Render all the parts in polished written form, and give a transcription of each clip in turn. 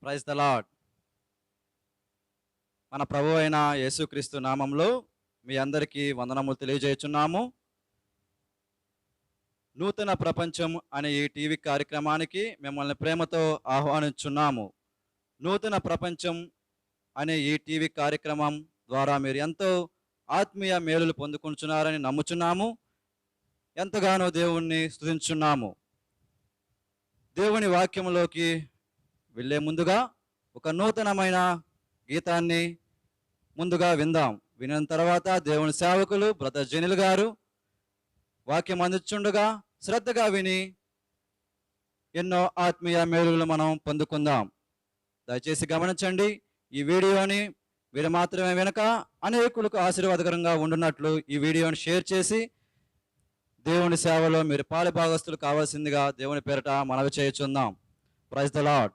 Praise the lord. మన ప్రభు అయిన యేసుక్రీస్తు నామంలో మీ అందరికీ వందనములు తెలియజేస్తున్నాము. నూతన ప్రపంచం అనే ఈ టీవీ కార్యక్రమానికి మిమ్మల్ని ప్రేమతో ఆహ్వానించున్నాము. నూతన ప్రపంచం అనే ఈ టీవీ కార్యక్రమం ద్వారా మీరు ఎంతో ఆత్మీయ మేలులు పొందుకుంటున్నారని నమ్ముచున్నాము. ఎంతగానో దేవుణ్ణి స్తుతించున్నాము. దేవుని వాక్యంలోకి వెళ్ళే ముందుగా ఒక నూతనమైన గీతాన్ని ముందుగా విందాం. వినిన తర్వాత దేవుని సేవకులు బ్రదర్ జనిల్ గారు వాక్యం అందించుండగా శ్రద్ధగా విని ఎన్నో ఆత్మీయ మేలులు మనం పొందుకుందాం. దయచేసి గమనించండి. ఈ వీడియోని మీరు మాత్రమే వినక అనేకులకు ఆశీర్వాదకరంగా ఉండున్నట్లు ఈ వీడియోని షేర్ చేసి దేవుని సేవలో మీరు పాలుభాగస్తులు కావాల్సిందిగా దేవుని పేరట మనవి చేయుచుందాం. Praise the lord.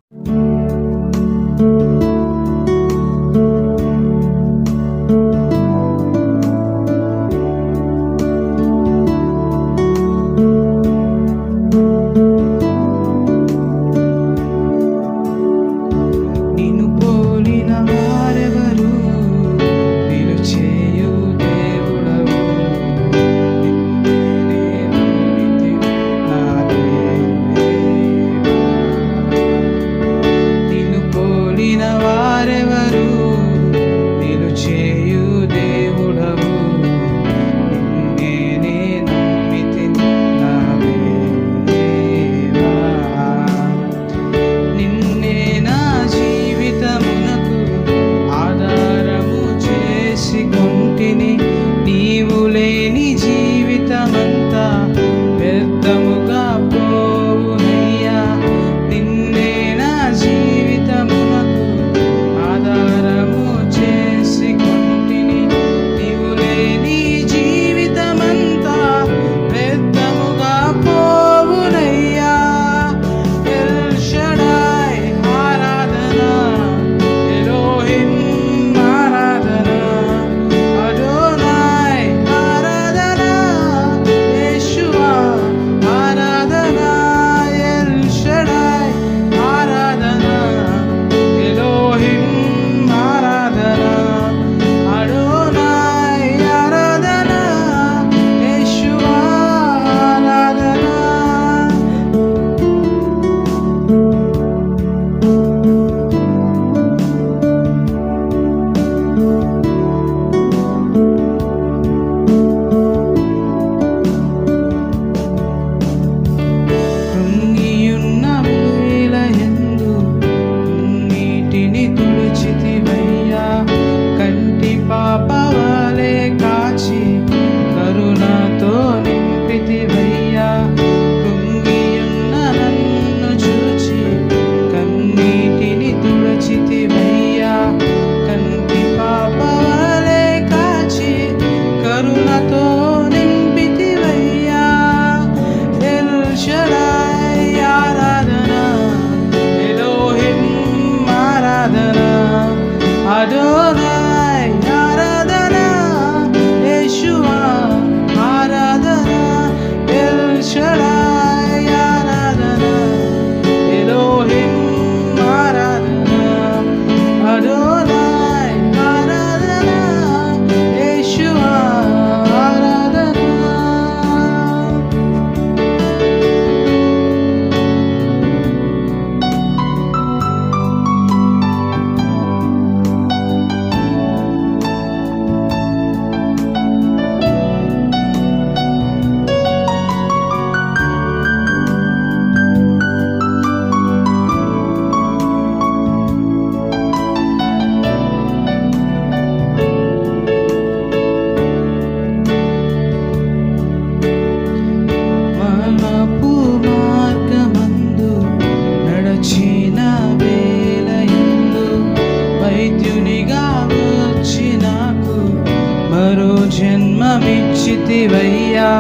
జన్మమిచ్చితివయ్యా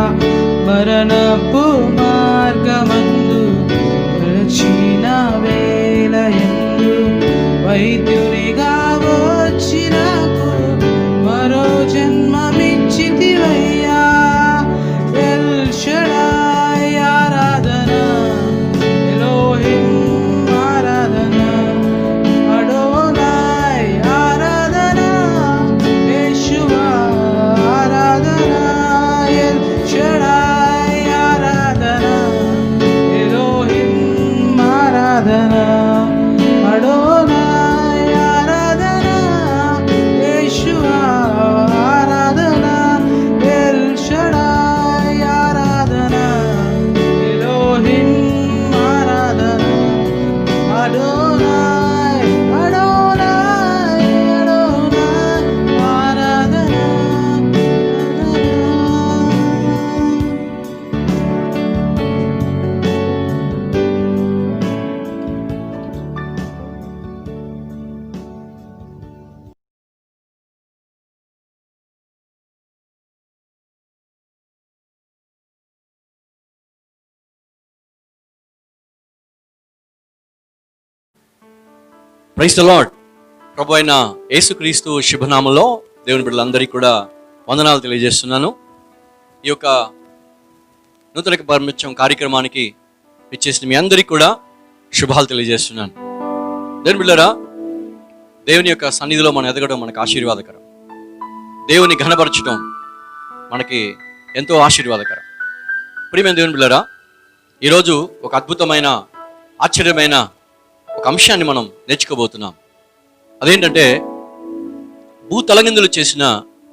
మరణపు మార్గమందు నడిచిన వేళయందు వైద్యునిగా వచ్చి నాకు మరో జన్మమిచ్చితివయ్యా. ఎల్ షడాయ్ ఆరాధన, ఎలోహిం ఆరాధన, ప్రైజ్ ద లార్డ్. ప్రభు అయిన యేసుక్రీస్తు శుభనామంలో దేవుని బిడ్డలందరికీ కూడా వందనాలు తెలియజేస్తున్నాను. ఈ యొక్క నూతన పరమత్యం కార్యక్రమానికి ఇచ్చేసిన మీ అందరికీ కూడా శుభాలు తెలియజేస్తున్నాను. దేవుని బిడ్డలారా, దేవుని యొక్క సన్నిధిలో మనం ఎదగడం మనకు ఆశీర్వాదకరం. దేవుని ఘనపరచడం మనకి ఎంతో ఆశీర్వాదకరం. ప్రియమైన దేవుని బిడ్డలారా, ఈరోజు ఒక అద్భుతమైన ఆశ్చర్యమైన ఒక అంశాన్ని మనం నేర్చుకోబోతున్నాం. అదేంటంటే భూతలగిందులు చేసిన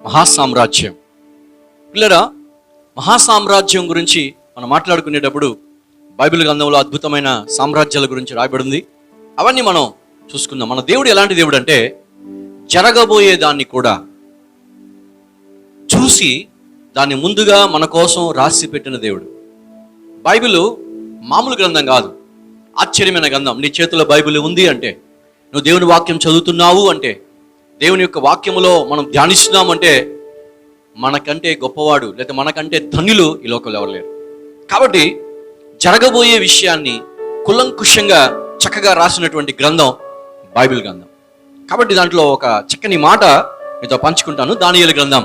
మహాసామ్రాజ్యం. పిల్లరా, మహాసామ్రాజ్యం గురించి మనం మాట్లాడుకునేటప్పుడు బైబిల్ గ్రంథంలో అద్భుతమైన సామ్రాజ్యాల గురించి రాయబడింది. అవన్నీ మనం చూసుకుందాం. మన దేవుడు ఎలాంటి దేవుడు అంటే జరగబోయే దాన్ని కూడా చూసి దాన్ని ముందుగా మన కోసం రాసి పెట్టిన దేవుడు. బైబిల్ మామూలు గ్రంథం కాదు, ఆశ్చర్యమైన గ్రంథం. నీ చేతిలో బైబిల్ ఉంది అంటే, నువ్వు దేవుని వాక్యం చదువుతున్నావు అంటే, దేవుని యొక్క వాక్యములో మనం ధ్యానిస్తున్నాము అంటే, మనకంటే గొప్పవాడు లేదా మనకంటే ధన్యులు ఈ లోకంలో ఎవరు లేరు. కాబట్టి జరగబోయే విషయాన్ని కులంకుషంగా చక్కగా రాసినటువంటి గ్రంథం బైబిల్ గ్రంథం. కాబట్టి దాంట్లో ఒక చక్కని మాట మీతో పంచుకుంటాను. దానియేలు గ్రంథం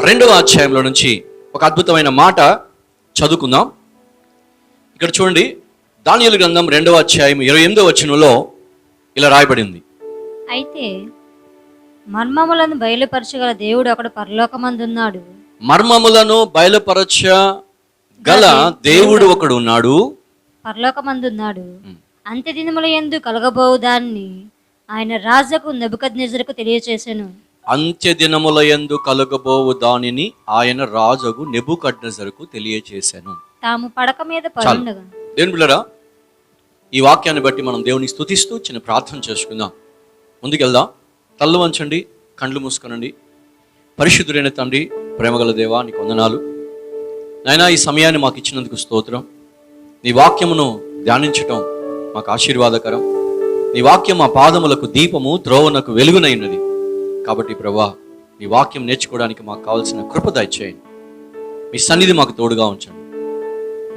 2వ అధ్యాయంలో నుంచి ఒక అద్భుతమైన మాట చదువుకుందాం. ఇక్కడ చూడండి, దానియేలు గ్రంథం 2వ అధ్యాయం 28వ వచనంలో ఇలా రాయబడింది. అయితే మర్మములను బయలుపరచగల దేవుడు ఒకడు పరలోకమందున్నాడు. మర్మములను బయలుపరచగల దేవుడు ఒకడు ఉన్నాడు, పరలోకమందున్నాడు. అంత్య దినముల యందు కలగబోవు దాన్ని ఆయన రాజుకు నెబుకద్నెజరుకు తెలియచేసెను. అంత్య దినముల యందు కలుగబోవు దానిని ఆయన రాజుకు నెబుకద్నెజరుకు తెలియచేశాను. తాము పడక మీద పరుండగా. దేవుని బిడ్డలారా, ఈ వాక్యాన్ని బట్టి మనం దేవుని స్తుతిస్తూ చిన్న ప్రార్థన చేసుకుందాం. ముందుకెళ్దాం. తల్లు వంచండి, కండ్లు మూసుకొనండి. పరిశుద్ధుడైన తండ్రి, ప్రేమగల దేవా, నీకు వందనాలు నాయనా. ఈ సమయాన్ని మాకు ఇచ్చినందుకు స్తోత్రం. నీ వాక్యమును ధ్యానించటం మాకు ఆశీర్వాదకరం. నీ వాక్యం మా పాదములకు దీపము, త్రోవనకు వెలుగునైనది. కాబట్టి ప్రభువా, నీ వాక్యం నేర్చుకోవడానికి మాకు కావాల్సిన కృప దయచేయండి. మీ సన్నిధి మాకు తోడుగా ఉంచండి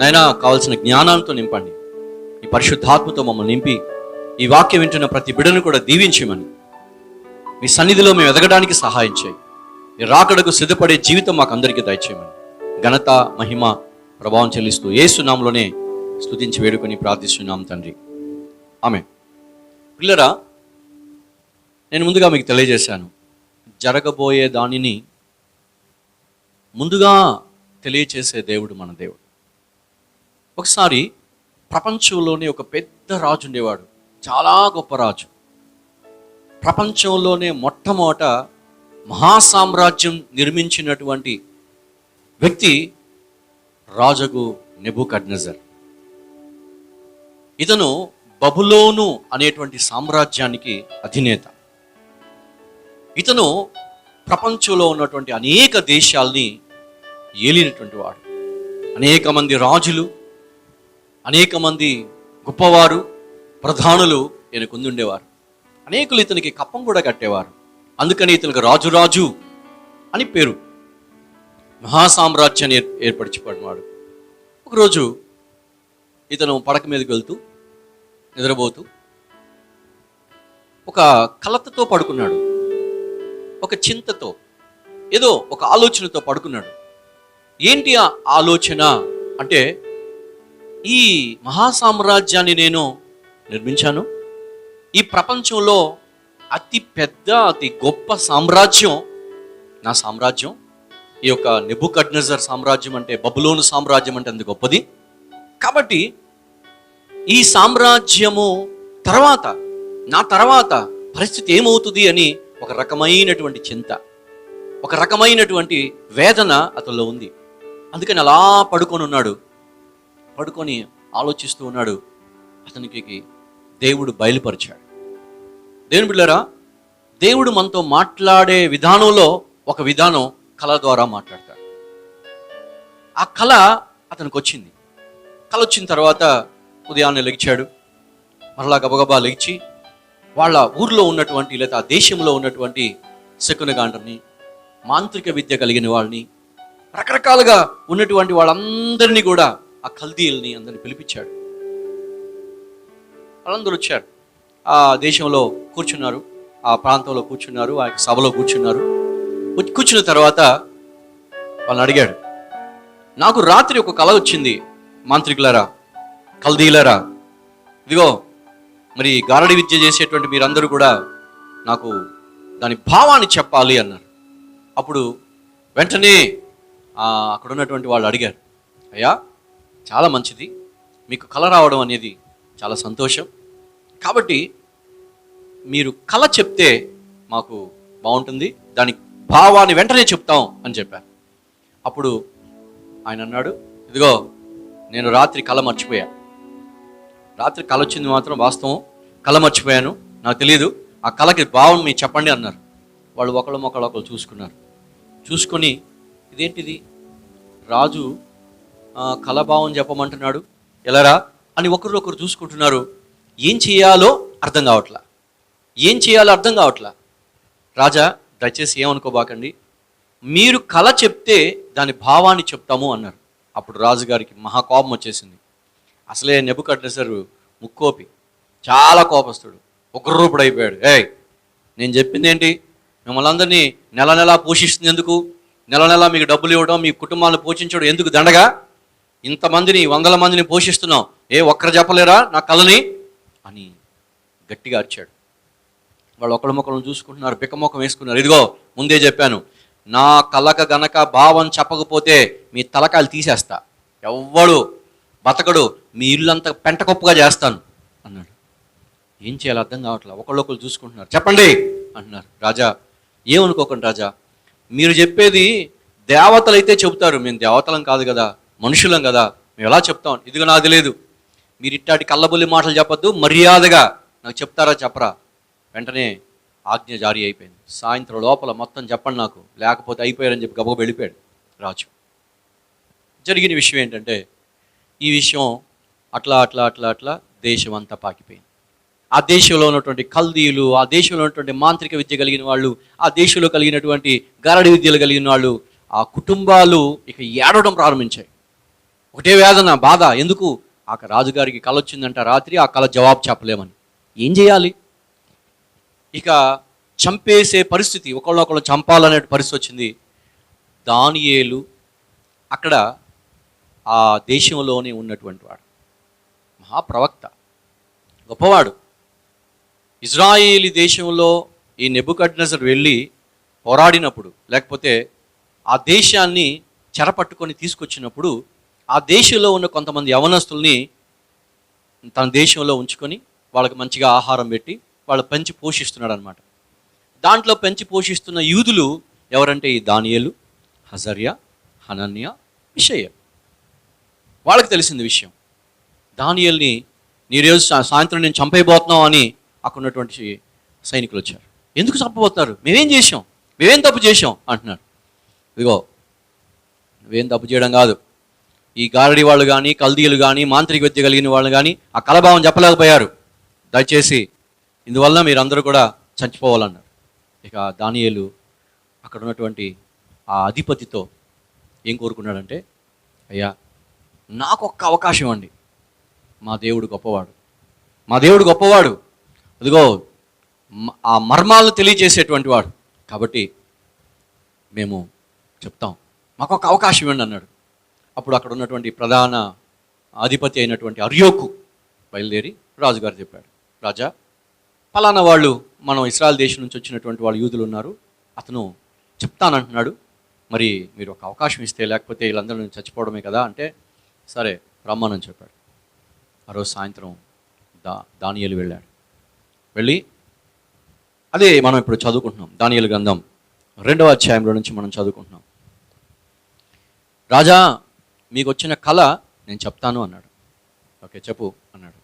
నాయనా. కావాల్సిన జ్ఞానాలతో నింపండి. ఈ పరిశుద్ధాత్మతో మమ్మల్ని నింపి ఈ వాక్యం వింటున్న ప్రతి బిడ్డను కూడా దీవించమని, మీ సన్నిధిలో మేము ఎదగడానికి సహాయం చేయి. ఈ రాకడకు సిద్ధపడే జీవితం మాకు అందరికీ దయచేయమని ఘనత, మహిమ, ప్రభావం చెల్లిస్తూ యేసు నామములోనే స్తుతించి వేడుకొని ప్రార్థిస్తున్నాం తండ్రి, ఆమేన్. పిల్లరా, నేను ముందుగా మీకు తెలియజేశాను, జరగబోయే దానిని ముందుగా తెలియచేసే దేవుడు మన దేవుడు. ఒకసారి ప్రపంచంలోనే ఒక పెద్ద రాజు ఉండేవాడు, చాలా గొప్ప రాజు. ప్రపంచంలోనే మొట్టమొదట మహాసామ్రాజ్యం నిర్మించినటువంటి వ్యక్తి రాజుకు నెబుకద్నెజర్. ఇతను బబులోను అనేటువంటి సామ్రాజ్యానికి అధినేత. ఇతను ప్రపంచంలో ఉన్నటువంటి అనేక దేశాల్ని ఏలినటువంటి వాడు. అనేక మంది రాజులు, అనేక మంది గొప్పవారు, ప్రధానులు ఈయనకు ఉండేవారు. అనేకులు ఇతనికి కప్పం కూడా కట్టేవారు. అందుకని ఇతనికి రాజు రాజు అని పేరు. మహాసామ్రాజ్యాన్ని ఏర్పరచిపడినాడు. ఒకరోజు ఇతను పడక మీదకి వెళ్తూ నిద్రపోతూ ఒక కలతతో పడుకున్నాడు. ఒక చింతతో, ఏదో ఒక ఆలోచనతో పడుకున్నాడు. ఏంటి ఆ ఆలోచన అంటే, ఈ మహాసామ్రాజ్యాన్ని నేను నిర్మించాను. ఈ ప్రపంచంలో అతి పెద్ద, అతి గొప్ప సామ్రాజ్యం నా సామ్రాజ్యం. ఈ యొక్క నెబుకద్నెజర్ సామ్రాజ్యం అంటే, బబులోను సామ్రాజ్యం అంటే అంత గొప్పది. కాబట్టి ఈ సామ్రాజ్యము తర్వాత, నా తర్వాత పరిస్థితి ఏమవుతుంది అని ఒక రకమైనటువంటి చింత, ఒక రకమైనటువంటి వేదన అతనిలో ఉంది. అందుకని అలా పడుకొని ఉన్నాడు. పడుకొని ఆలోచిస్తూ ఉన్నాడు. అతనికి దేవుడు బయలుపరిచాడు. దేవుని బిడ్డలారా, దేవుడు మనతో మాట్లాడే విధానంలో ఒక విధానం కళ ద్వారా మాట్లాడతాడు. ఆ కళ అతనికి వచ్చింది. కళ వచ్చిన తర్వాత ఉదయాన్నే లెగిచాడు. మరలా గబగబా లెగిచి వాళ్ళ ఊర్లో ఉన్నటువంటి లేదా ఆ దేశంలో ఉన్నటువంటి శకునగాండ్రని, మాంత్రిక విద్య కలిగిన వాళ్ళని, రకరకాలుగా ఉన్నటువంటి వాళ్ళందరినీ కూడా, ఆ కల్దీయుల్ని అందరినీ పిలిపించాడు. వాళ్ళందరూ వచ్చారు. ఆ దేశంలో కూర్చున్నారు, ఆ ప్రాంతంలో కూర్చున్నారు, ఆ యొక్క సభలో కూర్చున్నారు. కూర్చున్న తర్వాత వాళ్ళని అడిగాడు, నాకు రాత్రి ఒక కల వచ్చింది మాంత్రికులారా, కల్దీలరా, ఇదిగో మరి గారడి విద్య చేసేటువంటి మీరందరూ కూడా నాకు దాని భావాన్ని చెప్పాలి అన్నారు. అప్పుడు వెంటనే అక్కడ ఉన్నటువంటి వాళ్ళు అడిగారు, అయ్యా చాలా మంచిది, మీకు కళ రావడం అనేది చాలా సంతోషం, కాబట్టి మీరు కళ చెప్తే మాకు బాగుంటుంది, దాని భావాన్ని వెంటనే చెప్తాం అని చెప్పారు. అప్పుడు ఆయన అన్నాడు, ఇదిగో నేను రాత్రి కళ మర్చిపోయా, రాత్రి కళ వచ్చింది మాత్రం వాస్తవం, కళ మర్చిపోయాను, నాకు తెలియదు, ఆ కళకి భావం మీరు చెప్పండి అన్నారు. వాళ్ళు ఒకళ్ళు చూసుకున్నారు. చూసుకొని ఇదేంటిది, రాజు కళభావం చెప్పమంటున్నాడు, ఎలారా అని ఒకరు చూసుకుంటున్నారు. ఏం చేయాలో అర్థం కావట్లా. రాజా దయచేసి ఏమనుకోబాకండి, మీరు కళ చెప్తే దాని భావాన్ని చెప్తాము అన్నారు. అప్పుడు రాజుగారికి మహాకోపం వచ్చేసింది. అసలే నెబుకద్నెజరు ముక్కోపి, చాలా కోపస్తుడు, ఉగ్రరూపుడు అయిపోయాడు. నేను చెప్పింది ఏంటి, మిమ్మల్ని అందరినీ నెల పోషిస్తుంది ఎందుకు, నెల మీకు డబ్బులు ఇవ్వడం, మీ కుటుంబాలను పోషించడం ఎందుకు దండగా, ఇంతమందిని 100 మందిని పోషిస్తున్నాం, ఒక్కరు చెప్పలేరా నా కళని అని గట్టిగా అరిచాడు. వాళ్ళు ఒకళ్ళ చూసుకుంటున్నారు, బిక్కమొఖం వేసుకున్నారు. ఇదిగో ముందే చెప్పాను, నా కళక గనక భావం చెప్పకపోతే మీ తలకాయలు తీసేస్తా, ఎవ్వడు బతకడు, మీ ఇల్లంతా పెంటకొప్పుగా చేస్తాను అన్నాడు. ఏం చేయాలో అర్థం కావట్లేదు. ఒకళ్ళు చూసుకుంటున్నారు. చెప్పండి అంటున్నారు. రాజా ఏమనుకోకండి రాజా, మీరు చెప్పేది దేవతలు అయితే చెబుతారు, మేము దేవతలం కాదు కదా, మనుషులం కదా, మేము ఎలా చెప్తాం, ఇదిగో నాకు తెలియదు, మీరు ఇట్టాటి కళ్ళబొల్లి మాటలు చెప్పద్దు, మర్యాదగా నాకు చెప్తారా చెప్పరా. వెంటనే ఆజ్ఞ జారీ అయిపోయింది. సాయంత్రం లోపల మొత్తం చెప్పండి నాకు, లేకపోతే అయిపోయారని చెప్పి గబగబా వెళ్ళిపోయాడు రాజు. జరిగిన విషయం ఏంటంటే, ఈ విషయం అట్లా దేశం అంతా పాకిపోయింది. ఆ దేశంలో ఉన్నటువంటి కల్దీయులు, ఆ దేశంలో ఉన్నటువంటి మాంత్రిక విద్య కలిగిన వాళ్ళు, ఆ దేశంలో కలిగినటువంటి గారడి విద్యలు కలిగిన వాళ్ళు, ఆ కుటుంబాలు ఇక ఏడవడం ప్రారంభించాయి. ఒకటే వేదన, బాధ. ఎందుకు, ఆ రాజుగారికి కళ వచ్చిందంట రాత్రి, ఆ కళ జవాబు చెప్పలేమని. ఏం చేయాలి, ఇక చంపేసే పరిస్థితి, ఒకళ్ళొకళ్ళు చంపాలనే పరిస్థితి వచ్చింది. దానియేలు అక్కడ ఆ దేశంలోనే ఉన్నటువంటి వాడు, మహాప్రవక్త, గొప్పవాడు. ఇజ్రాయేలీ దేశంలో ఈ నెబుకద్నెజర్ వెళ్ళి పోరాడినప్పుడు, లేకపోతే ఆ దేశాన్ని చెరపట్టుకొని తీసుకొచ్చినప్పుడు, ఆ దేశంలో ఉన్న కొంతమంది యవనస్తుల్ని తన దేశంలో ఉంచుకొని వాళ్ళకి మంచిగా ఆహారం పెట్టి వాళ్ళు పెంచి పోషిస్తున్నాడు అనమాట. దాంట్లో పెంచి పోషిస్తున్న యూదులు ఎవరంటే ఈ దానియేలు, హజర్యా, హనన్యా, మిషయ్య. వాళ్ళకి తెలిసింది విషయం. దానియేల్ని ఈరోజు సాయంత్రం నేను చంపైపోతున్నాం అని అక్కడ ఉన్నటువంటి సైనికులు వచ్చారు. ఎందుకు చంపబోతున్నారు, మేమేం తప్పు చేశాం అంటున్నారు. ఇదిగో నువ్వేం తప్పు చేయడం కాదు, ఈ గారడి వాళ్ళు కానీ, కల్దీయులు కానీ, మాంత్రిక విద్య కలిగిన వాళ్ళు కానీ ఆ కలభావం చెప్పలేకపోయారు, దయచేసి ఇందువల్ల మీరందరూ కూడా చచ్చిపోవాలన్నారు. ఇక దానియేలు అక్కడ ఉన్నటువంటి ఆ అధిపతితో ఏం కోరుకున్నాడంటే, అయ్యా నాకు ఒక్క అవకాశం ఇవ్వండి, మా దేవుడు గొప్పవాడు, అదిగో ఆ మర్మాలను తెలియజేసేటువంటి వాడు, కాబట్టి మేము చెప్తాం, మాకు ఒక అవకాశం ఇవ్వండి అన్నాడు. అప్పుడు అక్కడ ఉన్నటువంటి ప్రధాన అధిపతి అయినటువంటి అర్యోకు బయలుదేరి రాజుగారు చెప్పాడు, రాజా ఫలానా వాళ్ళు మనం ఇశ్రాయేల్ దేశం నుంచి వచ్చినటువంటి వాళ్ళు యూదులు ఉన్నారు, అతను చెప్తానంటున్నాడు, మరి మీరు ఒక అవకాశం ఇస్తే, లేకపోతే వీళ్ళందరూ చచ్చిపోవడమే కదా అంటే, సరే రమ్మనని చెప్పాడు. ఆ రోజు సాయంత్రం దానియేలు వెళ్ళి అదే మనం ఇప్పుడు చదువుకుంటున్నాం, దానియేలు గ్రంథం 2వ అధ్యాయంలో నుంచి మనం చదువుకుంటున్నాం. రాజా మీకు వచ్చిన కళ నేను చెప్తాను అన్నాడు. ఓకే చెప్పు అన్నాడు.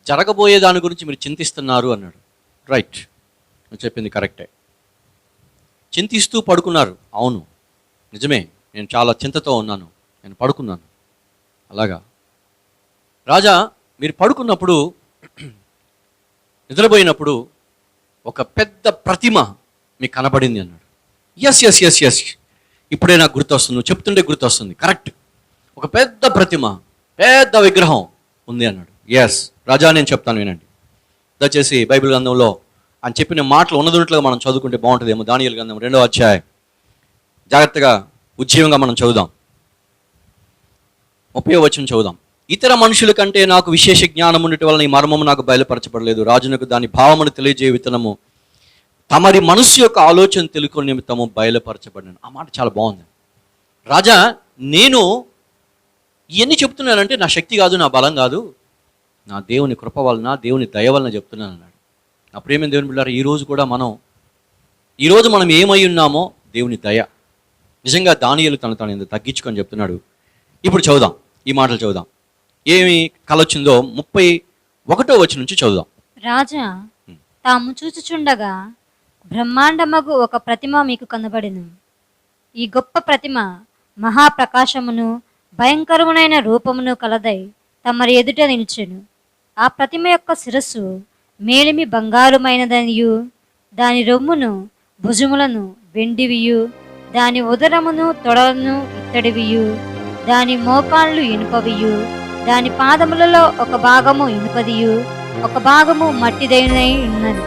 జరగబోయే దాని గురించి మీరు చింతిస్తున్నారు అన్నాడు. రైట్, నువ్వు చెప్పింది కరెక్టే, చింతిస్తూ పడుకున్నారు. అవును నిజమే, నేను చాలా చింతతో ఉన్నాను, నేను పడుకున్నాను. అలాగా రాజా, మీరు పడుకున్నప్పుడు, నిద్రపోయినప్పుడు ఒక పెద్ద ప్రతిమ మీకు కనబడింది అన్నాడు. ఎస్ ఇప్పుడే నాకు గుర్తొస్తుంది, నువ్వు చెప్తుంటే గుర్తొస్తుంది, కరెక్ట్, ఒక పెద్ద ప్రతిమ, పెద్ద విగ్రహం ఉంది అన్నాడు. ఎస్ రాజా నేను చెప్తాను వినండి. దయచేసి బైబిల్ గ్రంథంలో ఆయన చెప్పిన మాటలు ఉన్నదున్నట్లుగా మనం చదువుకుంటే బాగుంటుందేమో. దానియేలు గ్రంథం 2వ అధ్యాయం జాగ్రత్తగా ఉజ్జీవంగా మనం చదువుదాం. 30వ వచనం చదువుదాం. ఇతర మనుషుల కంటే నాకు విశేష జ్ఞానం ఉండటం వలన ఈ మర్మము నాకు బయలుపరచబడలేదు. రాజునకు దాని భావమును తెలియజేయ విత్తనము తమరి మనస్సు యొక్క ఆలోచన తెలుసుకునే నిమిత్తము బయలుపరచబడినాను. ఆ మాట చాలా బాగుంది. రాజా, నేను ఇవన్నీ చెప్తున్నానంటే నా శక్తి కాదు, నా బలం కాదు, నా దేవుని కృప వలన, దేవుని దయ వలన చెప్తున్నాను అన్నాడు. నా ప్రేమ దేవుని బిడ్డలారా, ఈరోజు మనం ఏమై ఉన్నామో దేవుని దయ. నిజంగా దానియేలు తను ఎంత తగ్గించుకొని చెప్తున్నాడు. ఇప్పుడు చదువుదాం, ఈ మాటలు చదువుదాం. ఏమి కల వచ్చిందో 31వ వచనం నుంచి చదువుదాం. రాజా తాము చూచుచుండగా బ్రహ్మాండమగు ఒక ప్రతిమ మీకు కనబడెను. ఈ గొప్ప ప్రతిమ మహాప్రకాశమును భయంకరమునైన రూపమును కలదై తమరి ఎదుట నిలిచెను. ఆ ప్రతిమ యొక్క శిరస్సు మేలిమి బంగారుమైనదనియు, దాని రొమ్మును భుజములను వెండివియు, దాని ఉదరమును తొడలను ఇత్తడివియు, దాని మోకాళ్ళు ఇనుపవియు, దాని పాదములలో ఒక భాగము ఇనుపదియు, ఒక భాగము మట్టిదైనై ఉన్నది.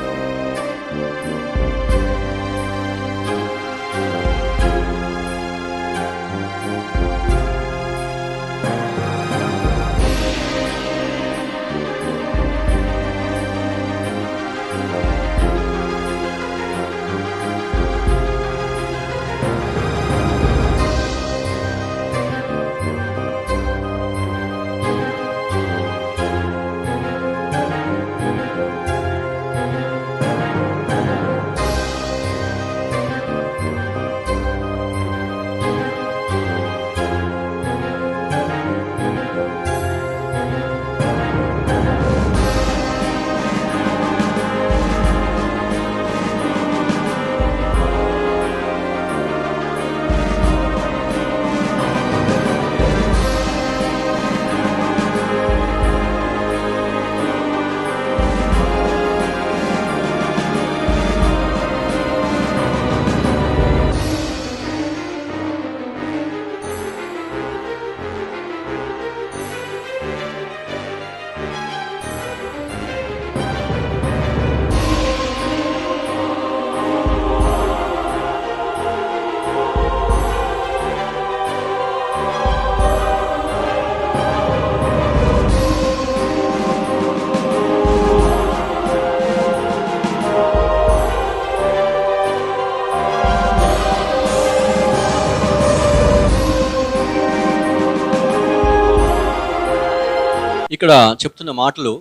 ఇక్కడ చెప్తున్న మాటలు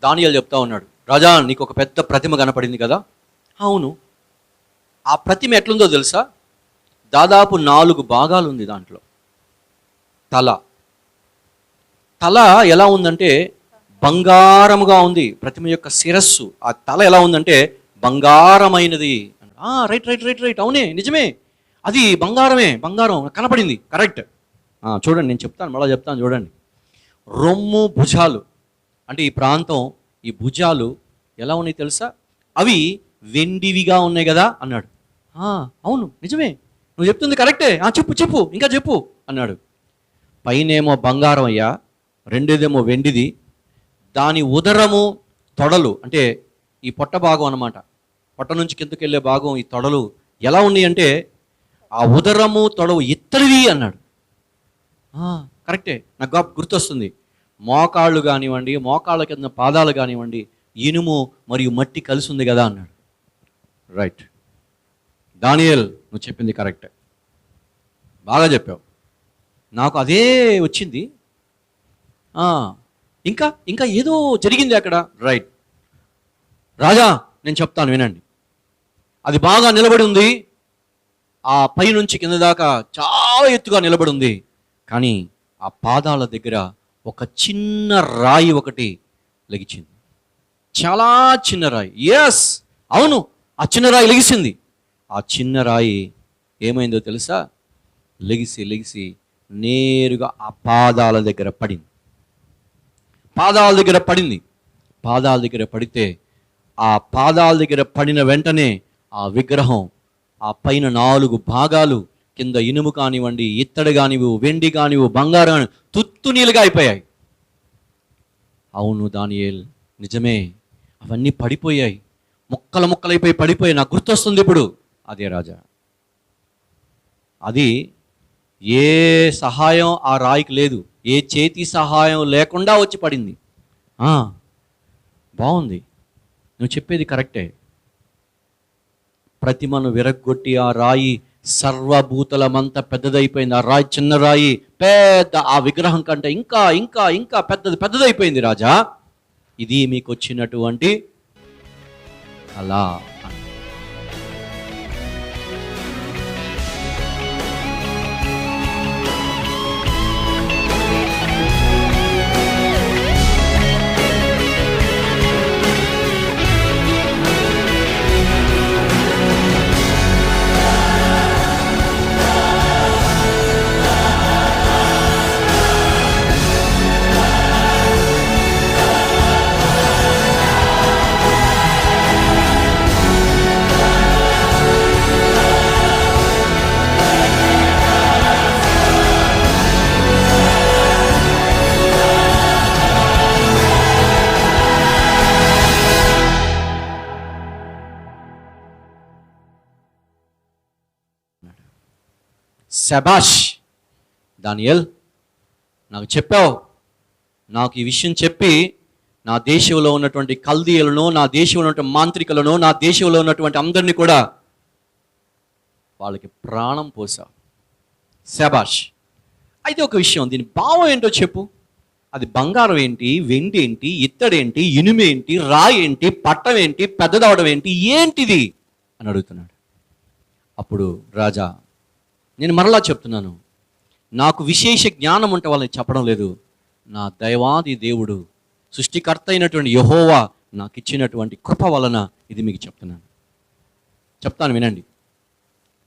దానియేలు చెప్తా ఉన్నాడు. రాజా, నీకు ఒక పెద్ద ప్రతిమ కనపడింది కదా? అవును. ఆ ప్రతిమ ఎట్లుందో తెలుసా? దాదాపు 4 భాగాలు ఉంది. దాంట్లో తల ఎలా ఉందంటే బంగారముగా ఉంది. ప్రతిమ యొక్క శిరస్సు, ఆ తల ఎలా ఉందంటే బంగారమైనది. రైట్ రైట్ రైట్ రైట్ అవునే, నిజమే, అది బంగారమే, బంగారం కనపడింది, కరెక్ట్. చూడండి, నేను చెప్తాను, మళ్ళీ చెప్తాను, చూడండి. రొమ్ము, భుజాలు, అంటే ఈ ప్రాంతం, ఈ భుజాలు ఎలా ఉన్నాయి తెలుసా? అవి వెండివిగా ఉన్నాయి కదా అన్నాడు. అవును, నిజమే, నువ్వు చెప్తుంది కరెక్టే, చెప్పు ఇంకా చెప్పు అన్నాడు. పైనేమో బంగారం అయ్యా, రెండేదేమో వెండిది. దాని ఉదరము, తొడలు, అంటే ఈ పొట్ట భాగం అన్నమాట, పొట్ట నుంచి కిందకి వెళ్ళే భాగం, ఈ తొడలు ఎలా ఉన్నాయి అంటే ఆ ఉదరము తొడవు ఇత్తడివి అన్నాడు. కరెక్టే, నాకు గుర్తొస్తుంది. మోకాళ్ళు కానివ్వండి, మోకాళ్ళ కింద పాదాలు కానివ్వండి, ఇనుము మరియు మట్టి కలిసి ఉంది కదా అన్నాడు. రైట్ దానియేల్, నువ్వు చెప్పింది కరెక్టే, బాగా చెప్పావు, నాకు అదే వచ్చింది. ఇంకా ఇంకా ఏదో జరిగింది అక్కడ. రైట్ రాజా, నేను చెప్తాను వినండి. అది బాగా నిలబడి ఉంది, ఆ పై నుంచి కింద దాకా చాలా ఎత్తుగా నిలబడి ఉంది. కానీ ఆ పాదాల దగ్గర ఒక చిన్న రాయి ఒకటి లెగిచింది, చాలా చిన్న రాయి. ఎస్, అవును, ఆ చిన్న రాయి లెగిసింది. ఆ చిన్న రాయి ఏమైందో తెలుసా? లెగిసి నేరుగా ఆ పాదాల దగ్గర పడింది. పాదాల దగ్గర పడితే ఆ పాదాల దగ్గర పడిన వెంటనే ఆ విగ్రహం, ఆ పైన 4 భాగాలు, కింద ఇనుము కానివ్వండి, ఇత్తడి కానివ్వు, వెండి కానివ్వు, బంగారం కానివ్వు, తుత్తు నీలుగా అయిపోయాయి. అవును దానియేల్, నిజమే, అవన్నీ పడిపోయాయి, ముక్కలు ముక్కలైపోయి పడిపోయాయి, నాకు గుర్తొస్తుంది ఇప్పుడు. అదే రాజా, అది ఏ సహాయం ఆ రాయికి లేదు, ఏ చేతి సహాయం లేకుండా వచ్చి పడింది. బాగుంది, నువ్వు చెప్పేది కరెక్టే. ప్రతిమను విరగ్గొట్టి ఆ రాయి సర్వభూతలమంతా పెద్దదైపోయింది. ఆ రాయి చిన్న రాయి పెద్ద, ఆ విగ్రహం కంటే ఇంకా ఇంకా ఇంకా పెద్దదైపోయింది రాజా. ఇది మీకు వచ్చినటువంటి అలా. శబాష్ దానియేల్, నాకు చెప్పావు. నాకు ఈ విషయం చెప్పి నా దేశంలో ఉన్నటువంటి కల్దీయులను, నా దేశంలో ఉన్నటువంటి మాంత్రికులను, నా దేశంలో ఉన్నటువంటి అందరినీ కూడా వాళ్ళకి ప్రాణం పోసావు. శబాష్. అయితే ఒక విషయం, దీని భావం ఏంటో చెప్పు. అది బంగారం ఏంటి, వెండి ఏంటి, ఇత్తడేంటి, ఇనుమేంటి, రాయి ఏంటి, పట్టం ఏంటి, పెద్దదవడం ఏంటి, ఏంటిది అని అడుగుతున్నాడు. అప్పుడు రాజా, నేను మరలా చెప్తున్నాను, నాకు విశేష జ్ఞానం ఉంటే వాళ్ళని చెప్పడం లేదు. నా దైవాది దేవుడు, సృష్టికర్త అయినటువంటి యెహోవా నాకు ఇచ్చినటువంటి కృప వలన ఇది మీకు చెప్తాను వినండి.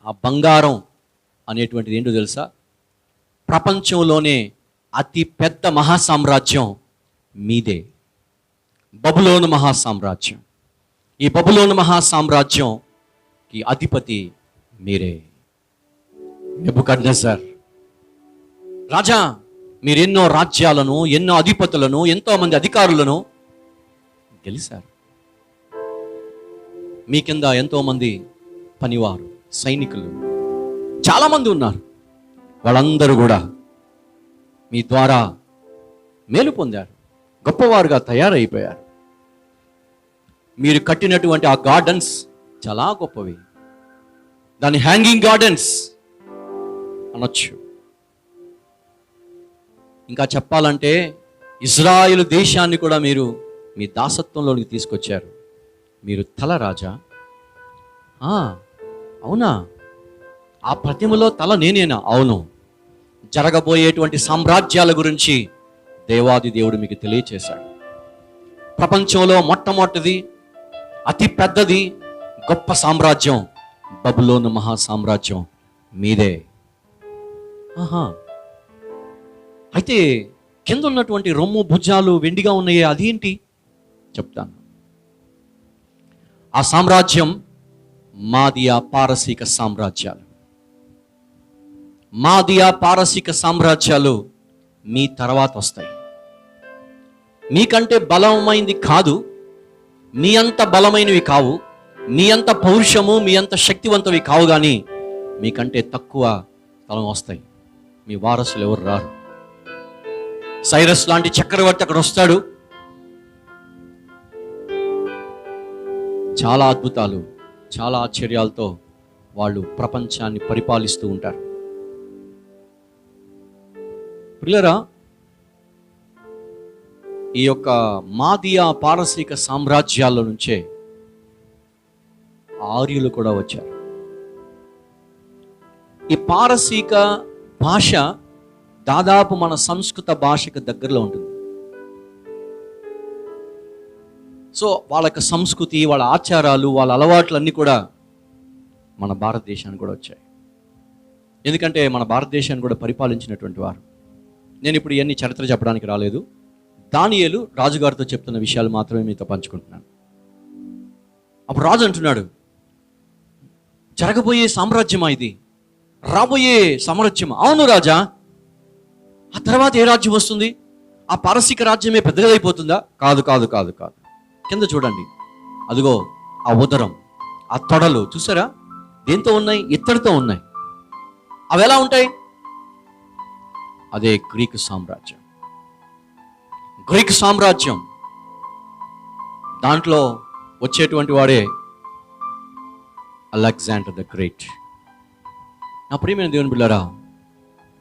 ఆ బంగారం అనేటువంటిది ఏంటో తెలుసా? ప్రపంచంలోనే అతి పెద్ద మహాసామ్రాజ్యం మీదే, బబులోను మహాసామ్రాజ్యం. ఈ బబులోను మహాసామ్రాజ్యంకి అధిపతి మీరే, నెబుకద్నెజర్ రాజా. మీరు ఎన్నో రాజ్యాలను, ఎన్నో అధిపతులను, ఎంతో మంది అధికారులను గెలిచారు. మీ కింద ఎంతో మంది పనివారు, సైనికులు చాలామంది ఉన్నారు. వాళ్ళందరూ కూడా మీ ద్వారా మేలు పొందారు, గొప్పవారుగా తయారైపోయారు. మీరు కట్టినటువంటి ఆ గార్డెన్స్ చాలా గొప్పవి, దాని హ్యాంగింగ్ గార్డెన్స్ అనొచ్చు. ఇంకా చెప్పాలంటే ఇజ్రాయిల్ దేశాన్ని కూడా మీరు మీ దాసత్వంలోనికి తీసుకొచ్చారు. మీరు తల రాజా. అవునా? ఆ ప్రతిమలో తల నేనేనా? అవును. జరగబోయేటువంటి సామ్రాజ్యాల గురించి దేవాది దేవుడు మీకు తెలియచేశాడు. ప్రపంచంలో మొట్టమొదటిది, అతి పెద్దది, గొప్ప సామ్రాజ్యం బబులోను మహాసామ్రాజ్యం మీదే. అయితే కింద ఉన్నటువంటి రొమ్ము భుజాలు వెండిగా ఉన్నాయే, అదేంటి చెప్తాను. ఆ సామ్రాజ్యం మాదియా పారసీక సామ్రాజ్యాలు. మాదియా పారసీక సామ్రాజ్యాలు మీ తర్వాత వస్తాయి. మీకంటే బలమైనది కాదు, మీ అంత బలమైనవి కావు, మీ అంత పౌరుషము, మీ అంత శక్తివంతవి కావు, కానీ మీకంటే తక్కువ తలం వస్తాయి. మీ వారసులు ఎవరు రారు. సైరస్ లాంటి చక్రవర్తి అక్కడ వస్తాడు. చాలా అద్భుతాలు, చాలా ఆశ్చర్యాలతో వాళ్ళు ప్రపంచాన్ని పరిపాలిస్తూ ఉంటారు. ప్రియులారా, ఈ యొక్క మాదియా పారసీక సామ్రాజ్యాల నుంచే ఆర్యులు కూడా వచ్చారు. ఈ పారసీక భాష దాదాపు మన సంస్కృత భాషకు దగ్గరలో ఉంటుంది. సో వాళ్ళ యొక్క సంస్కృతి, వాళ్ళ ఆచారాలు, వాళ్ళ అలవాట్లు అన్నీ కూడా మన భారతదేశానికి కూడా వచ్చాయి. ఎందుకంటే మన భారతదేశాన్ని కూడా పరిపాలించినటువంటి వారు. నేను ఇప్పుడు ఇవన్నీ చరిత్ర చెప్పడానికి రాలేదు. దానియేలు రాజుగారితో చెప్తున్న విషయాలు మాత్రమే మీతో పంచుకుంటున్నాను. అప్పుడు రాజు అంటున్నాడు, జరగబోయే సామ్రాజ్యమా ఇది? రాబోయే సామ్రాజ్యం? అవును రాజా. ఆ తర్వాత ఏ రాజ్యం వస్తుంది? ఆ పారసీక రాజ్యమే పెద్దగా అయిపోతుందా? కాదు కాదు కాదు కాదు. కింద చూడండి, అదిగో ఆ ఉదరం, ఆ తొడలు చూసారా దేంతో ఉన్నాయి? ఇత్తడితో ఉన్నాయి. అవి ఎలా ఉంటాయి? అదే గ్రీకు సామ్రాజ్యం. గ్రీకు సామ్రాజ్యం దాంట్లో వచ్చేటువంటి వాడే అలెగ్జాండర్ ద గ్రేట్. నా ప్రియమైన దేవుని బిడ్డలారా,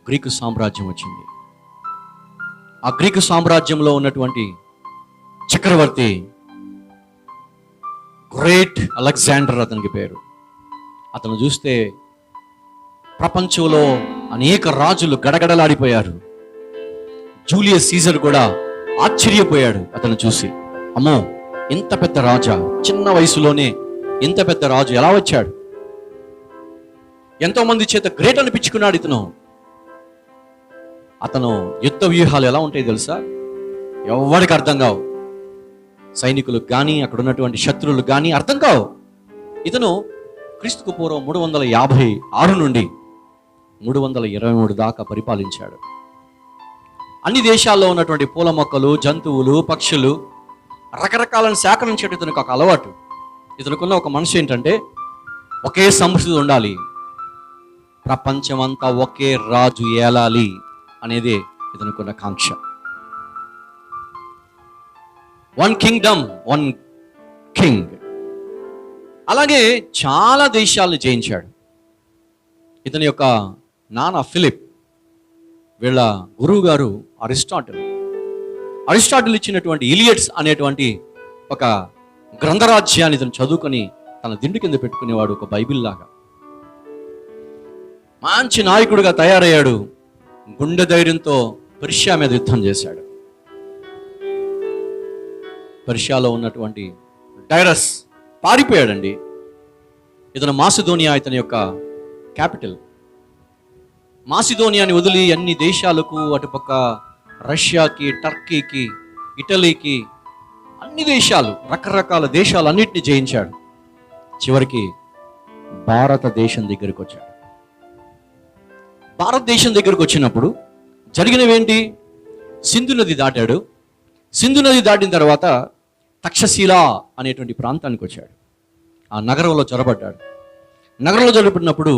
గ్రీకు సామ్రాజ్యం వచ్చింది. ఆ గ్రీకు సామ్రాజ్యంలో ఉన్నటువంటి చక్రవర్తి గ్రేట్ అలెగ్జాండర్ అతనికి పేరు. అతను చూస్తే ప్రపంచంలో అనేక రాజులు గడగడలాడిపోయారు. జూలియస్ సీజర్ కూడా ఆశ్చర్యపోయాడు అతను చూసి. అమ్మో, ఇంత పెద్ద రాజా, చిన్న వయసులోనే ఇంత పెద్ద రాజు ఎలా వచ్చాడు? ఎంతో మంది చేత గ్రేట్ అనిపించుకున్నాడు ఇతను. అతను యుద్ధ వ్యూహాలు ఎలా ఉంటాయి తెలుసా? ఎవరికి అర్థం కావు. సైనికులకు కానీ అక్కడ ఉన్నటువంటి శత్రువులకు కానీ అర్థం కావు. ఇతను క్రీస్తుకు పూర్వం 356 నుండి 323 దాకా పరిపాలించాడు. అన్ని దేశాల్లో ఉన్నటువంటి పూల మొక్కలు, జంతువులు, పక్షులు రకరకాలను సేకరించేట ఇతనికి ఒక అలవాటు. ఇతనుకున్న ఒక మనసు ఏంటంటే ఒకే సంస్కృతి ఉండాలి, ప్రపంచమంతా ఒకే రాజు ఏలాలి అనేది ఇతనుకున్న కాంక్ష. One Kingdom, one king. అలాగే చాలా దేశాలను జయించాడు. ఇతని యొక్క నాన్న ఫిలిప్, వీళ్ళ గురువు గారు అరిస్టాటిల్ ఇచ్చినటువంటి ఇలియడ్స్ అనేటువంటి ఒక గ్రంథరాజ్యాన్ని ఇతను చదువుకొని తన దిండు కింద పెట్టుకునేవాడు, ఒక బైబిల్ లాగా. మంచి నాయకుడిగా తయారయ్యాడు. గుండె ధైర్యంతో పర్షియా మీద యుద్ధం చేశాడు. పర్షియాలో ఉన్నటువంటి డైరస్ పారిపోయాడండి. ఇతను మాసిదోనియా ఇతని యొక్క క్యాపిటల్. మాసిదోనియాని వదిలి అన్ని దేశాలకు, అటుపక్క రష్యాకి, టర్కీకి, ఇటలీకి, అన్ని దేశాలు, రకరకాల దేశాలు అన్నిటిని జయించాడు. చివరికి భారతదేశం దగ్గరికి వచ్చాడు. భారతదేశం దగ్గరకు వచ్చినప్పుడు జరిగినవేంటి? సింధు నది దాటాడు. సింధు నది దాటిన తర్వాత తక్షశీల అనేటువంటి ప్రాంతానికి వచ్చాడు. ఆ నగరంలో చొరబడ్డాడు. నగరంలో చొరబడినప్పుడు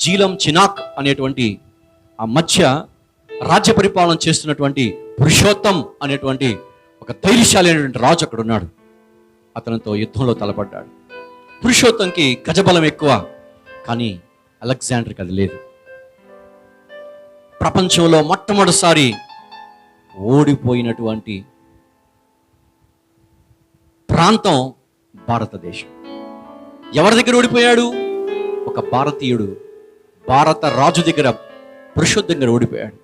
జీలం చినాక్ అనేటువంటి ఆ మధ్య రాజ్య పరిపాలన చేస్తున్నటువంటి పురుషోత్తం అనేటువంటి ఒక ధైర్యశాలి అనేటువంటి రాజు అక్కడ ఉన్నాడు. అతనితో యుద్ధంలో తలపడ్డాడు. పురుషోత్తంకి గజబలం ఎక్కువ, కానీ అలెగ్జాండర్కి అది లేదు. ప్రపంచంలో మొట్టమొదటిసారి ఓడిపోయినటువంటి ప్రాంతం భారతదేశం. ఎవరి దగ్గర ఓడిపోయాడు? ఒక భారతీయుడు భారత రాజు దగ్గర, పురుషోత్తం దగ్గర ఓడిపోయాడు.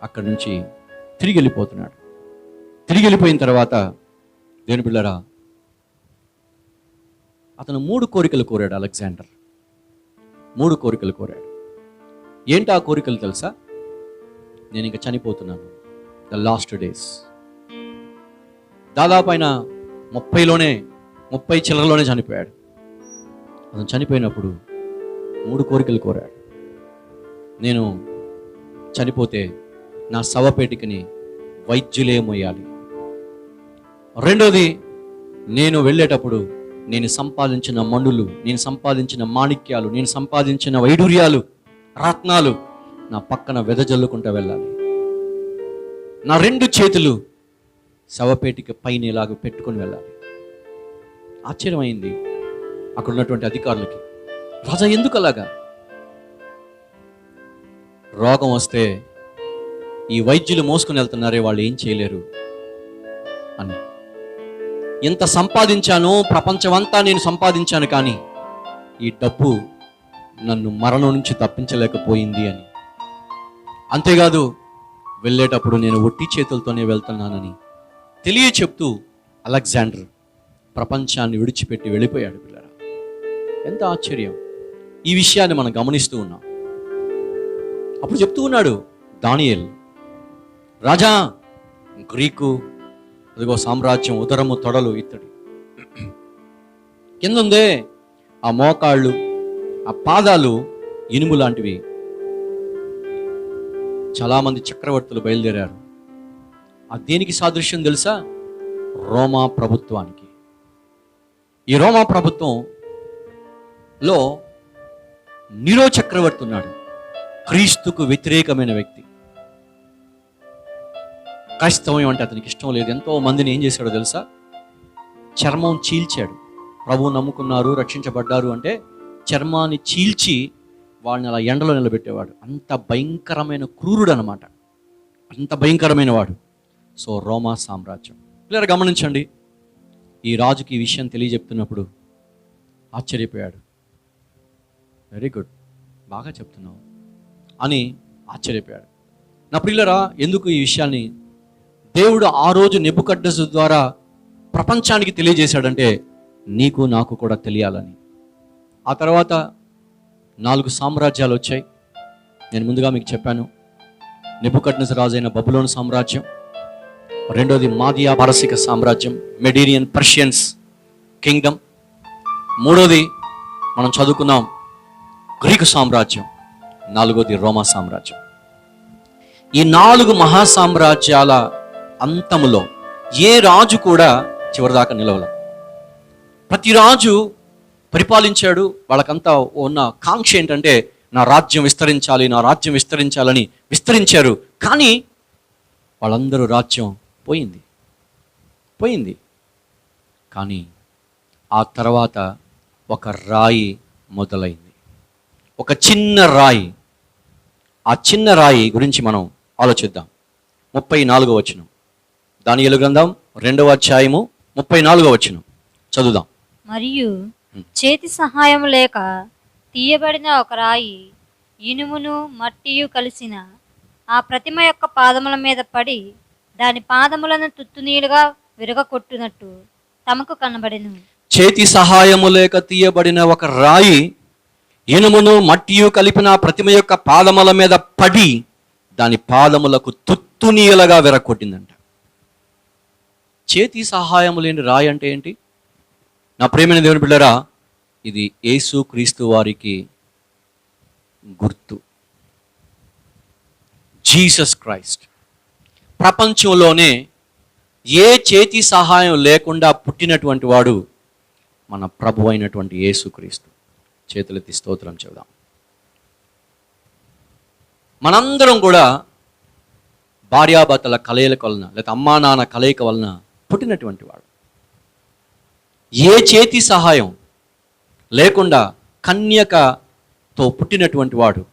అక్కడి నుంచి తిరిగి వెళ్ళిపోతున్నాడు. తిరిగి వెళ్ళిపోయిన తర్వాత దేవుని బిడ్డలారా, అతను 3 కోరికలు కోరాడు. అలెగ్జాండర్ 3 కోరికలు కోరాడు. ఏంటి ఆ కోరికలు తెలుసా? నేను ఇంకా చనిపోతున్నాను, ద లాస్ట్ డేస్. దాదాపు ఆయన 30 చిల్లరలోనే చనిపోయాడు. అతను చనిపోయినప్పుడు 3 కోరికలు కోరాడు. నేను చనిపోతే నా శవపేటికని వైద్యులే మోయాలి. రెండోది, నేను వెళ్ళేటప్పుడు నేను సంపాదించిన మణులు, నేను సంపాదించిన మాణిక్యాలు, నేను సంపాదించిన వైడూర్యాలు, రత్నాలు నా పక్కన వెదజల్లుకుంటూ వెళ్ళాలి. నా 2 చేతులు శవపేటిక పైన ఇలాగ పెట్టుకొని వెళ్ళాలి. ఆశ్చర్యమైంది అక్కడ ఉన్నటువంటి అధికారులకి. రాజా, ఎందుకు అలాగా? రోగం వస్తే ఈ వైద్యులు మోసుకొని వెళ్తున్నారే, వాళ్ళు ఏం చేయలేరు అని. ఎంత సంపాదించానో, ప్రపంచమంతా నేను సంపాదించాను, కానీ ఈ డబ్బు నన్ను మరణం నుంచి తప్పించలేకపోయింది అని. అంతేకాదు, వెళ్ళేటప్పుడు నేను ఒట్టి చేతులతోనే వెళ్తున్నానని తెలియచెప్తూ అలెగ్జాండర్ ప్రపంచాన్ని విడిచిపెట్టి వెళ్ళిపోయాడు. పిల్లరా, ఎంత ఆశ్చర్యం! ఈ విషయాన్ని మనం గమనిస్తూ ఉన్నాం. అప్పుడు చెప్తూ ఉన్నాడు దానియేల్, రాజా, గ్రీకు అదిగో సామ్రాజ్యం, ఉదరము, తొడలు, ఇత్తడి. కింద ఉందే ఆ మోకాళ్ళు, ఆ పాదాలు ఇనుము లాంటివి. చాలామంది చక్రవర్తులు బయలుదేరారు. ఆ దేనికి సాదృశ్యం తెలుసా? రోమా ప్రభుత్వానికి. ఈ రోమా ప్రభుత్వంలో నీరో చక్రవర్తి ఉన్నాడు, క్రీస్తుకు వ్యతిరేకమైన వ్యక్తి. క్రైస్తవం అంటే అతనికి ఇష్టం లేదు. ఎంతో మందిని ఏం చేశాడో తెలుసా? చర్మం చీల్చాడు. ప్రభువు నమ్ముకున్నారు, రక్షించబడ్డారు అంటే చర్మాన్ని చీల్చి వాళ్ళని అలా ఎండలో నిలబెట్టేవాడు. అంత భయంకరమైన క్రూరుడు అనమాట, అంత భయంకరమైన వాడు. సో రోమా సామ్రాజ్యం. పిల్లలు గమనించండి, ఈ రాజుకి ఈ విషయం తెలియజెప్తున్నప్పుడు ఆశ్చర్యపోయాడు. వెరీ గుడ్, బాగా చెప్తున్నావు అని ఆశ్చర్యపోయాడు. నా పిల్లరా, ఎందుకు ఈ విషయాన్ని దేవుడు ఆ రోజు నెబుకద్నెజరు ద్వారా ప్రపంచానికి తెలియజేశాడంటే నీకు నాకు కూడా తెలియాలని. ఆ తర్వాత 4 సామ్రాజ్యాలు వచ్చాయి. నేను ముందుగా మీకు చెప్పాను, నెబుకద్నెజరు రాజు అయిన బబులోను సామ్రాజ్యం, రెండోది మాదియా పారసిక సామ్రాజ్యం, మెడీరియన్ పర్షియన్స్ కింగ్డమ్, మూడోది మనం చదువుకున్నాం గ్రీకు సామ్రాజ్యం, నాలుగోది రోమా సామ్రాజ్యం. ఈ 4 మహాసామ్రాజ్యాల అంతములో ఏ రాజు కూడా చివరిదాకా నిలవల. ప్రతి రాజు పరిపాలించాడు. వాళ్ళకంతా ఉన్న కాంక్ష ఏంటంటే నా రాజ్యం విస్తరించాలి, నా రాజ్యం విస్తరించాలని విస్తరించారు. కానీ వాళ్ళందరూ రాజ్యం పోయింది. కానీ ఆ తర్వాత ఒక రాయి మొదలైంది, ఒక చిన్న రాయి. ఆ చిన్న రాయి గురించి మనం ఆలోచిద్దాం. 34వ వచనం, దానియేలు గ్రంథం 2వ అధ్యాయము 34వ వచనం చదువుదాం. మరియు చేతి సహాయం లేక తీయబడిన ఒక రాయి ఇనుమును మట్టియు కలిసిన ఆ ప్రతిమ యొక్క పాదముల మీద పడి దాని పాదములను తుత్తునీలుగా విరగకొట్టునట్టు తమకు కనబడెను. చేతి సహాయము లేక తీయబడిన ఒక రాయి ఇనుమును మట్టియు కలిపిన ప్రతిమ యొక్క పాదముల మీద పడి దాని పాదములకు తుత్తునీలుగా విరగొట్టిందంట. చేతి సహాయము లేని రాయి అంటే ఏంటి? నా ప్రియమైన దేవుని బిడ్డరా, ఇది యేసు క్రీస్తు వారికి గుర్తు. Jesus Christ. ప్రపంచంలోనే ఏ చేతి సహాయం లేకుండా పుట్టినటువంటి వాడు మన ప్రభు అయినటువంటి యేసు క్రీస్తు. చేతులెత్తి స్తోత్రం చెబుదాం. మనందరం కూడా భార్యాభర్తల కలయిక వలన లేదా అమ్మా నాన్న కలయిక వలన పుట్టినటువంటి వాడు. ఏ చేతి సహాయం లేకుండా కన్యకతో పుట్టినటువంటి వాడు,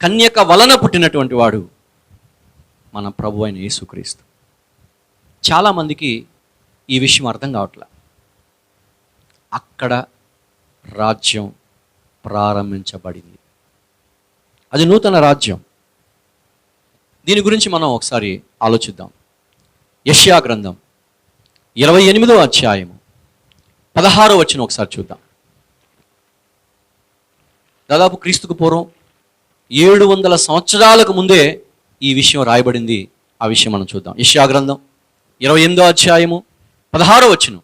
కన్యక వలన పుట్టినటువంటి వాడు మన ప్రభు అయిన యేసుక్రీస్తు. చాలామందికి ఈ విషయం అర్థం కావట్లే. అక్కడ రాజ్యం ప్రారంభించబడింది. అది నూతన రాజ్యం. దీని గురించి మనం ఒకసారి ఆలోచిద్దాం. యెషయా గ్రంథం 28వ అధ్యాయము 16వ వచనం ఒకసారి చూద్దాం. దాదాపు క్రీస్తుకు పూర్వం 700 సంవత్సరాలకు ముందే ఈ విషయం రాయబడింది. ఆ విషయం మనం చూద్దాం. యెషయా గ్రంథం 28వ అధ్యాయము 16వ వచనం.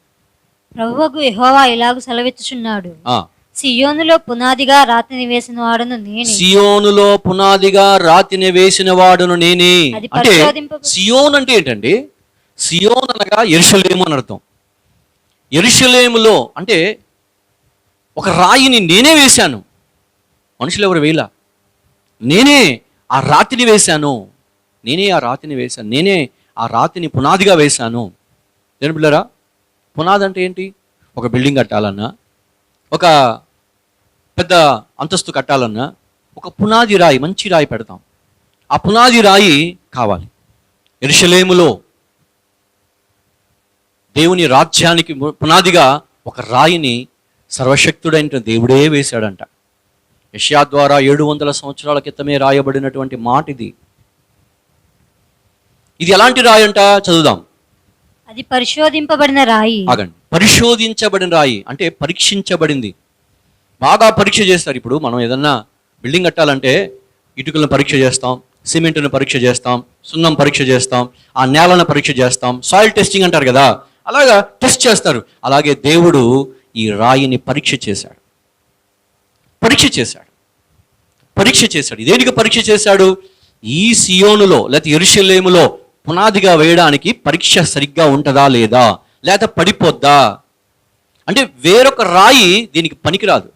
ప్రభువగు యెహోవా ఇలాగు సెలవిచ్చుచున్నాడు, సియోనులో పునాదిగా రాతిని వేసిన వాడును నేనే. సియోనులో పునాదిగా రాతిని వేసిన వాడును నేనే. అంటే సియోన్ అంటే ఏంటండి? సియోన్ అనగా యెరూషలేము అని అర్థం. యెరూషలేములో అంటే ఒక రాయిని నేనే వేశాను. మనుషులు ఎవరు వేయలా, నేనే ఆ రాతిని వేశాను. నేనే ఆ రాతిని పునాదిగా వేశాను. నేను పిల్లరా, పునాది అంటే ఏంటి? ఒక బిల్డింగ్ కట్టాలన్నా, ఒక పెద్ద అంతస్తు కట్టాలన్నా ఒక పునాది రాయి, మంచి రాయి పెడతాం. ఆ పునాది రాయి కావాలి. యెరూషలేములో దేవుని రాజ్యానికి పునాదిగా ఒక రాయిని సర్వశక్తుడైన దేవుడే వేశాడంట. యెషయా ద్వారా 700 సంవత్సరాల క్రితమే రాయబడినటువంటి మాట ఇది. ఇది ఎలాంటి రాయి అంట? చదువుదాం. అది పరిశోధింపబడిన రాయి. ఆగండి. పరిశోధించబడిన రాయి అంటే పరీక్షించబడింది. బాగా పరీక్ష చేస్తారు. ఇప్పుడు మనం ఏదన్నా బిల్డింగ్ కట్టాలంటే ఇటుకలను పరీక్ష చేస్తాం, సిమెంట్ను పరీక్ష చేస్తాం, సున్నం పరీక్ష చేస్తాం, ఆ నేలను పరీక్ష చేస్తాం, సాయిల్ టెస్టింగ్ అంటారు కదా, అలాగా టెస్ట్ చేస్తారు. అలాగే దేవుడు ఈ రాయిని పరీక్ష చేశాడు. దేనికి పరీక్ష చేశాడు? ఈ సియోనులో లేకపోతే యెరూషలేములో పునాదిగా వేయడానికి పరీక్ష సరిగ్గా ఉంటుందా లేదా, లేదా పడిపోద్దా అంటే వేరొక రాయి దీనికి పనికిరాదు,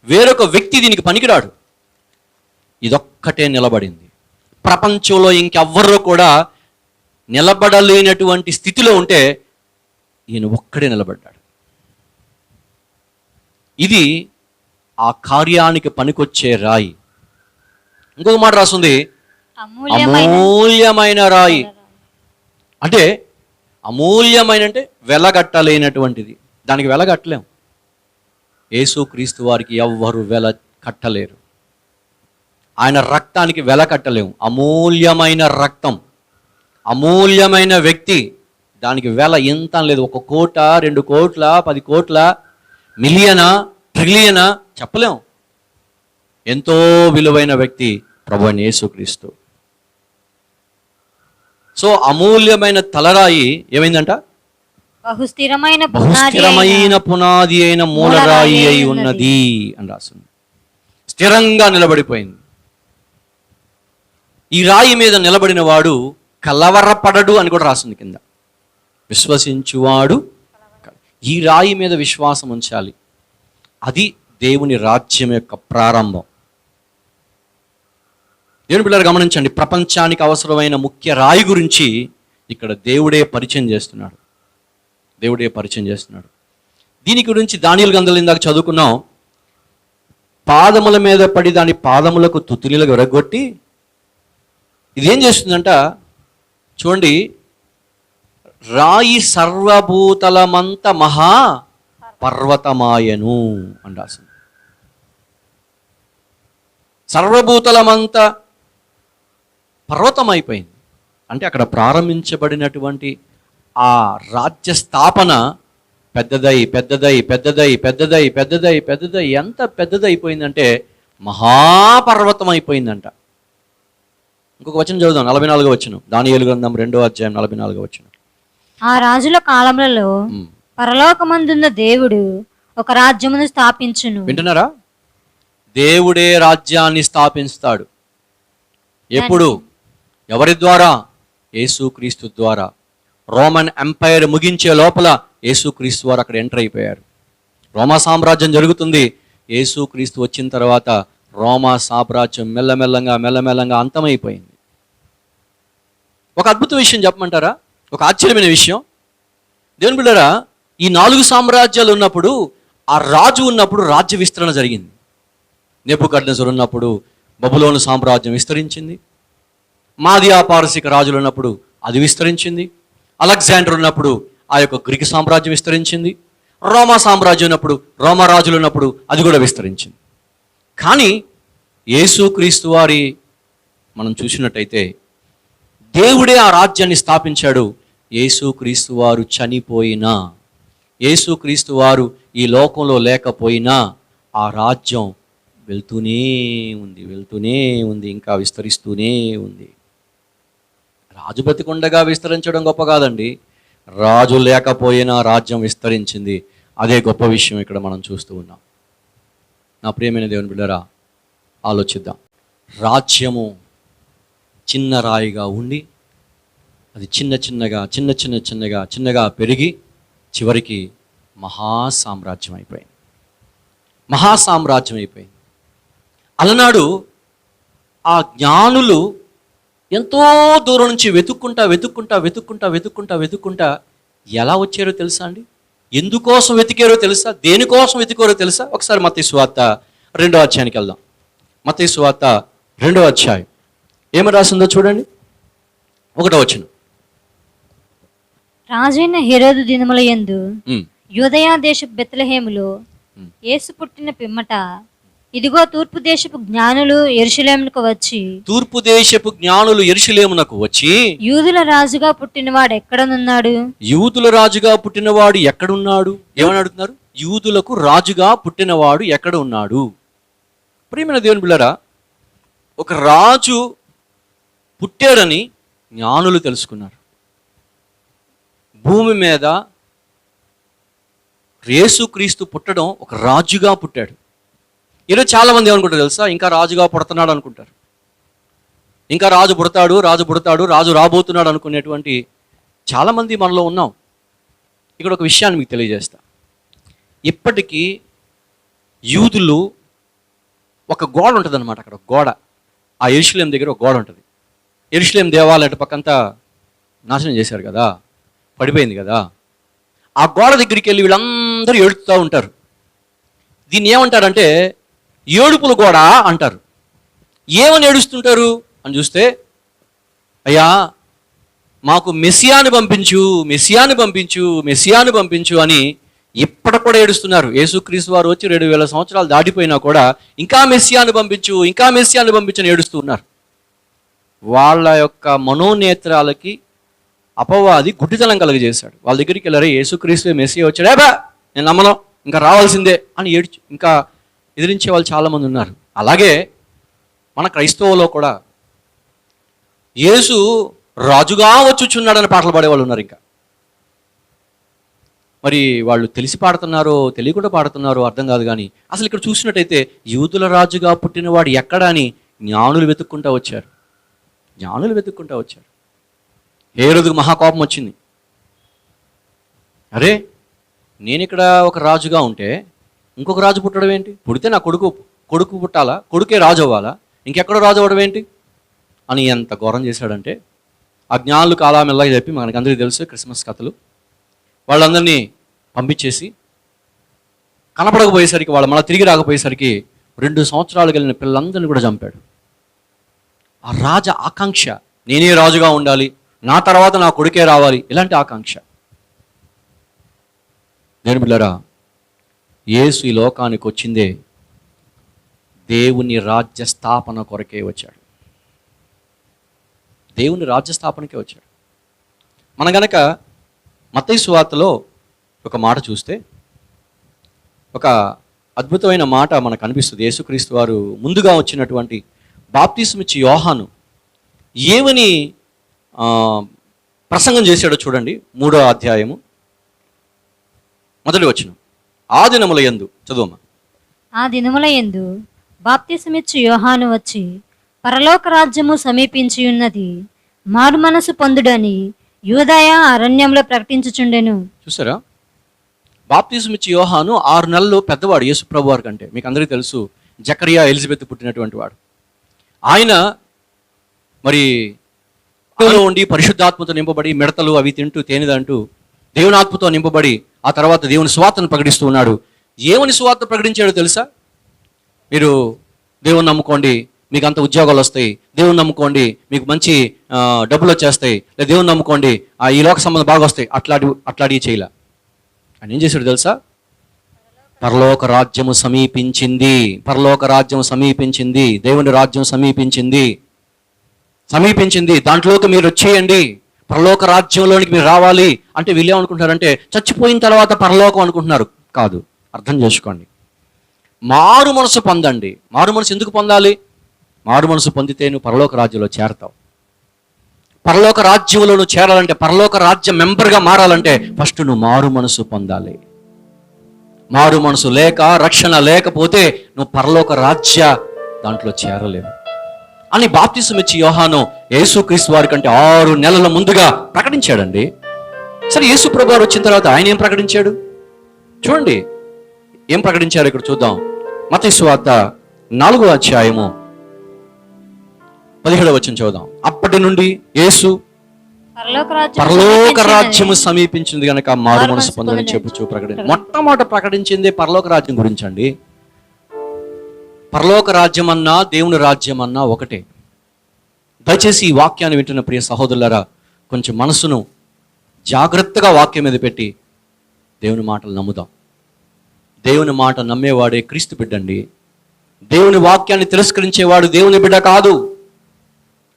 వేరొక వ్యక్తి దీనికి పనికిరాడు. ఇదొక్కటే నిలబడింది. ప్రపంచంలో ఇంకెవ్వరూ కూడా నిలబడలేనటువంటి స్థితిలో ఉంటే ఈయన ఒక్కడే నిలబడ్డాడు. ఇది ఆ కార్యానికి పనికొచ్చే రాయి. ఇంకొక మాట రాస్తుంది, అమూల్యమైన రాయి. అంటే అమూల్యమైన అంటే వెలగట్టలేనటువంటిది. దానికి వెలగట్టలేం. యేసుక్రీస్తు వారికి ఎవ్వరు వెల కట్టలేరు. ఆయన రక్తానికి వెల కట్టలేము. అమూల్యమైన రక్తం, అమూల్యమైన వ్యక్తి, దానికి వెల ఎంత లేదు. 1 కోట, 2 కోట్ల, 10 కోట్ల, మిలియనా, ట్రిలియనా చెప్పలేం. ఎంతో విలువైన వ్యక్తి ప్రభువైన యేసుక్రీస్తు. సో అమూల్యమైన తలరాయి ఏమైందంట? బహుస్థిరమైన పునాది అయిన మూలరాయి అయి ఉన్నది అని రాస్తుంది. స్థిరంగా నిలబడిపోయింది. ఈ రాయి మీద నిలబడిన వాడు కలవరపడడు అని కూడా రాస్తుంది కింద. విశ్వసించువాడు ఈ రాయి మీద విశ్వాసం ఉంచాలి. అది దేవుని రాజ్యం యొక్క ప్రారంభం. దేవుని పిల్లలు గమనించండి, ప్రపంచానికి అవసరమైన ముఖ్య రాయి గురించి ఇక్కడ దేవుడే పరిచయం చేస్తున్నాడు. దేవుడే పరిచయం చేస్తున్నాడు. దీని గురించి దానియేలు గ్రంథంలో ఇందాక చదువుకున్నాం. పాదముల మీద పడి దాని పాదములకు తుత్తునిలు విరగొట్టి ఇదేం చేస్తుందంట చూడండి, రాయి సర్వభూతలమంత మహా పర్వతమాయను అని రాసింది. సర్వభూతలమంత పర్వతం అయిపోయింది. అంటే అక్కడ ప్రారంభించబడినటువంటి ఆ రాజ్య స్థాపన పెద్దదై పెద్దదై పెద్దదై పెద్దదై పెద్దదై పెద్దదై ఎంత పెద్దదైపోయిందంటే మహాపర్వతం అయిపోయిందంట. ఇంకొక వచనం చదువుదాం, 44వ వచనం, దానియేలు గ్రంథం 2వ అధ్యాయం 44వ వచనం. ఆ రాజుల కాలములలో పరలోకమందున్న దేవుడు ఒక రాజ్యమును స్థాపించును. వింటున్నారా? దేవుడే రాజ్యాన్ని స్థాపిస్తాడు. ఎప్పుడు? ఎవరి ద్వారా? యేసుక్రీస్తు ద్వారా. రోమన్ ఎంపైర్ ముగించే లోపల యేసుక్రీస్తు వారు అక్కడ ఎంటర్ అయిపోయారు. రోమా సామ్రాజ్యం జరుగుతుంది. యేసుక్రీస్తు వచ్చిన తర్వాత రోమా సామ్రాజ్యం మెల్లమెల్లంగా అంతమైపోయింది. ఒక అద్భుత విషయం చెప్పమంటారా? ఒక ఆశ్చర్యమైన విషయం. దేవుని బిడ్డలారా, ఈ 4 సామ్రాజ్యాలు ఉన్నప్పుడు, ఆ రాజు ఉన్నప్పుడు రాజ్య విస్తరణ జరిగింది. నెబుకద్నెజరు ఉన్నప్పుడు బబులోను సామ్రాజ్యం విస్తరించింది. మాదియా పారసీక రాజులు ఉన్నప్పుడు అది విస్తరించింది. అలెగ్జాండర్ ఉన్నప్పుడు ఆ యొక్క గ్రీకు సామ్రాజ్యం విస్తరించింది. రోమా సామ్రాజ్యం ఉన్నప్పుడు, రోమా రాజులు ఉన్నప్పుడు అది కూడా విస్తరించింది. కానీ యేసుక్రీస్తు వారి మనం చూసినట్టయితే దేవుడే ఆ రాజ్యాన్ని స్థాపించాడు. యేసుక్రీస్తు వారు చనిపోయినా, యేసుక్రీస్తు వారు ఈ లోకంలో లేకపోయినా ఆ రాజ్యం వెళ్తూనే ఉంది, ఇంకా విస్తరిస్తూనే ఉంది. రాజు బ్రతికుండగా విస్తరించడం గొప్ప కాదండి, రాజు లేకపోయినా రాజ్యం విస్తరించింది. అదే గొప్ప విషయం ఇక్కడ మనం చూస్తూ ఉన్నాం. నా ప్రియమైన దేవుని బిడ్డరా, ఆలోచిద్దాం. రాజ్యము చిన్న రాయిగా ఉండి అది చిన్నగా పెరిగి చివరికి మహాసామ్రాజ్యం అయిపోయింది. అలనాడు ఆ జ్ఞానులు ఎంతో దూరం నుంచి వెతుక్కుంటా ఎలా వచ్చారో తెలుసా అండి? ఎందుకోసం వెతికారో తెలుసా? దేనికోసం వెతికారో తెలుసా? ఒకసారి మత్తయి సువార్త 2వ అధ్యాయానికి వెళ్దాం. మత్తయి సువార్త 2వ అధ్యాయం ఏమి రాసిందో చూడండి, 1వ వచనం. రాజైన హెరోదు దినముల యందు యూదయా దేశపు బెత్లెహేములో యేసు పుట్టిన పిమ్మట ఇదిగో తూర్పు దేశపు జ్ఞానులు యెరూషలేమునకు వచ్చి యూదుల రాజుగా పుట్టినవాడు ఎక్కడున్నాడు? ఏమని అడుగుతున్నారు? యూదులకు రాజుగా పుట్టినవాడు ఎక్కడ ఉన్నాడు? ప్రియమైన దేవుని బిడ్డలారా, ఒక రాజు పుట్టాడని జ్ఞానులు తెలుసుకున్నారు. భూమి మీద యేసుక్రీస్తు పుట్టడం, ఒక రాజుగా పుట్టాడు. ఈరోజు చాలామంది ఏమనుకుంటారు తెలుసా? ఇంకా రాజుగా పుడుతున్నాడు అనుకుంటారు. ఇంకా రాజు పుడతాడు, రాజు పుడతాడు, రాజు రాబోతున్నాడు అనుకునేటువంటి చాలామంది మనలో ఉన్నాం. ఇక్కడ ఒక విషయాన్ని మీకు తెలియజేస్తా. ఇప్పటికీ యూదులు ఒక గోడ ఉంటుంది అనమాట. అక్కడ గోడ, ఆ యెరూషలేం దగ్గర ఒక గోడ ఉంటుంది. యెరూషలేం దేవాలయ పక్కంతా నాశనం చేశారు కదా, పడిపోయింది కదా. ఆ గోడ దగ్గరికి వెళ్ళి వీళ్ళందరూ ఏడుస్తూ ఉంటారు. దీన్ని ఏమంటారంటే ఏడుపుల గోడ అంటారు. ఏమని ఏడుస్తుంటారు అని చూస్తే, అయ్యా మాకు మెస్సియాను పంపించు, మెస్సియాను పంపించు, మెస్సియాను పంపించు అని ఇప్పటికి కూడా ఏడుస్తున్నారు. యేసుక్రీస్తు వారు వచ్చి 2000 సంవత్సరాలు దాటిపోయినా కూడా ఇంకా మెస్సియాను పంపించు, ఇంకా మెస్సియాను పంపించని ఏడుస్తూ ఉన్నారు. వాళ్ళ యొక్క మనోనేత్రాలకి అపవాది గుడ్డితనం కలుగజేశాడు. వాళ్ళ దగ్గరికి వెళ్ళారే, యేసుక్రీస్తు మెస్సియా వచ్చాడే, బా నేను నమ్మను, ఇంకా రావాల్సిందే అని ఇంకా ఎదిరించే వాళ్ళు చాలామంది ఉన్నారు. అలాగే మన క్రైస్తవులో కూడా యేసు రాజుగా వచ్చుచున్నాడని పాటలు పాడేవాళ్ళు ఉన్నారు. ఇంకా మరి వాళ్ళు తెలిసి పాడుతున్నారో తెలియకుండా పాడుతున్నారో అర్థం కాదు. కానీ అసలు ఇక్కడ చూసినట్టయితే యూదుల రాజుగా పుట్టినవాడు ఎక్కడ అని జ్ఞానులు వెతుక్కుంటూ వచ్చారు. హేరోదుకు మహాకోపం వచ్చింది. అరే, నేను ఇక్కడ ఒక రాజుగా ఉంటే ఇంకొక రాజు పుట్టడం ఏంటి? పుడితే నా కొడుకు పుట్టాలా, కొడుకే రాజు అవ్వాలా, ఇంకెక్కడో రాజు అవ్వడం ఏంటి అని ఎంత ఘోరం చేశాడంటే, ఆ జ్ఞానులు కాలామెల్లా చెప్పి మనకు అందరికీ తెలుసు క్రిస్మస్ కథలు, వాళ్ళందరినీ పంపించేసి కనపడకపోయేసరికి, వాళ్ళు మళ్ళీ తిరిగి రాకపోయేసరికి 2 సంవత్సరాలు కలిగిన పిల్లలందరినీ కూడా చంపాడు. ఆ రాజ ఆకాంక్ష, నేనే రాజుగా ఉండాలి, నా తర్వాత నా కొడుకే రావాలి, ఇలాంటి ఆకాంక్ష. నేను బిడ్డలారా, యేసు ఈ లోకానికి వచ్చిందే దేవుని రాజ్య స్థాపన కొరకే వచ్చాడు. దేవుని రాజ్య స్థాపనకే వచ్చాడు. మన గనక మత్తయి సువార్తలో ఒక మాట చూస్తే, ఒక అద్భుతమైన మాట మనకు అనిపిస్తుంది. యేసుక్రీస్తు వారు ముందుగా వచ్చినటువంటి బాప్తిస్మిచ్చి యోహాను ఏమని ప్రసంగం చేశాడో చూడండి. 3వ అధ్యాయము 1వ వచనం. ఆ దినముల యందు, చదువమ్మా. ఆ దినముల యందు బాప్తిసమిచ్చు యోహాను వచ్చి, పరలోక రాజ్యము సమీపించి ఉన్నది, మారు మనసు పొందుడని యూదయ అరణ్యంలో ప్రకటించుచుండెను. చూసారా, బాప్తిస్మిచ్చి యోహాను 6 నెలలు పెద్దవాడు యేసు ప్రభు వారి కంటే. మీకు అందరికీ తెలుసు, జకరియా ఎలిజబెత్ పుట్టినటువంటి వాడు. ఆయన మరి ఉండి పరిశుద్ధాత్మతో నింపబడి మిడతలు అవి తింటూ తేనిదంటూ దేవుని ఆత్మతో నింపబడి ఆ తర్వాత దేవుని సువార్తను ప్రకటిస్తూ ఉన్నాడు. ఏమని సువార్త ప్రకటించాడో తెలుసా? మీరు దేవుని నమ్ముకోండి, మీకు అంత ఉద్యోగాలు వస్తాయి, దేవుని నమ్ముకోండి, మీకు మంచి డబ్బులు వచ్చేస్తాయి, లేదా దేవుని నమ్ముకోండి, ఈ లోక సంబంధం బాగా వస్తాయి, అట్లాంటివి చేయలే. ఆయన ఏం చేశాడు తెలుసా? పరలోక రాజ్యము సమీపించింది, పరలోక రాజ్యం సమీపించింది, దేవుని రాజ్యం సమీపించింది, దాంట్లోకి మీరు వచ్చేయండి, పరలోక రాజ్యంలోనికి మీరు రావాలి అంటే వీళ్ళు ఏమనుకుంటున్నారంటే చచ్చిపోయిన తర్వాత పరలోకం అనుకుంటున్నారు. కాదు, అర్థం చేసుకోండి. మారు మనసు పొందండి. మారు మనసు ఎందుకు పొందాలి? మారు మనసు పొందితే నువ్వు పరలోక రాజ్యంలో చేరతావు. పరలోక రాజ్యంలో నువ్వు చేరాలంటే, పరలోక రాజ్య మెంబర్గా మారాలంటే ఫస్ట్ నువ్వు మారు మనసు పొందాలి. మారు మనసు లేక, రక్షణ లేకపోతే నువ్వు పరలోక రాజ్య దాంట్లో చేరలేవు అని బాప్తిసం యోహాను యేసుక్రీస్తు వారి కంటే 6 నెలల ముందుగా ప్రకటించాడండి. సరే, యేసు ప్రభు వారు వచ్చిన తర్వాత ఆయన ఏం ప్రకటించాడు చూడండి. ఏం ప్రకటించారు ఇక్కడ చూద్దాం. మత్తయి సువార్త 4వ అధ్యాయము 17వ వచనం చదువుదాం. అప్పటి నుండి యేసు పరలోక రాజ్యము సమీపించింది కనుక మారు మనసు పొందని చెప్పుచూ ప్రకటించి, మొట్టమొదట ప్రకటించింది పరలోక రాజ్యం గురించి అండి. పరలోక రాజ్యం అన్నా దేవుని రాజ్యం అన్నా ఒకటే. దయచేసి ఈ వాక్యాన్ని వింటున్న ప్రియ సహోదరులారా, కొంచెం మనసును జాగ్రత్తగా వాక్యం మీద పెట్టి దేవుని మాటలు నమ్ముదాం. దేవుని మాట నమ్మేవాడే క్రీస్తు బిడ్డండి. దేవుని వాక్యాన్ని తిరస్కరించేవాడు దేవుని బిడ్డ కాదు.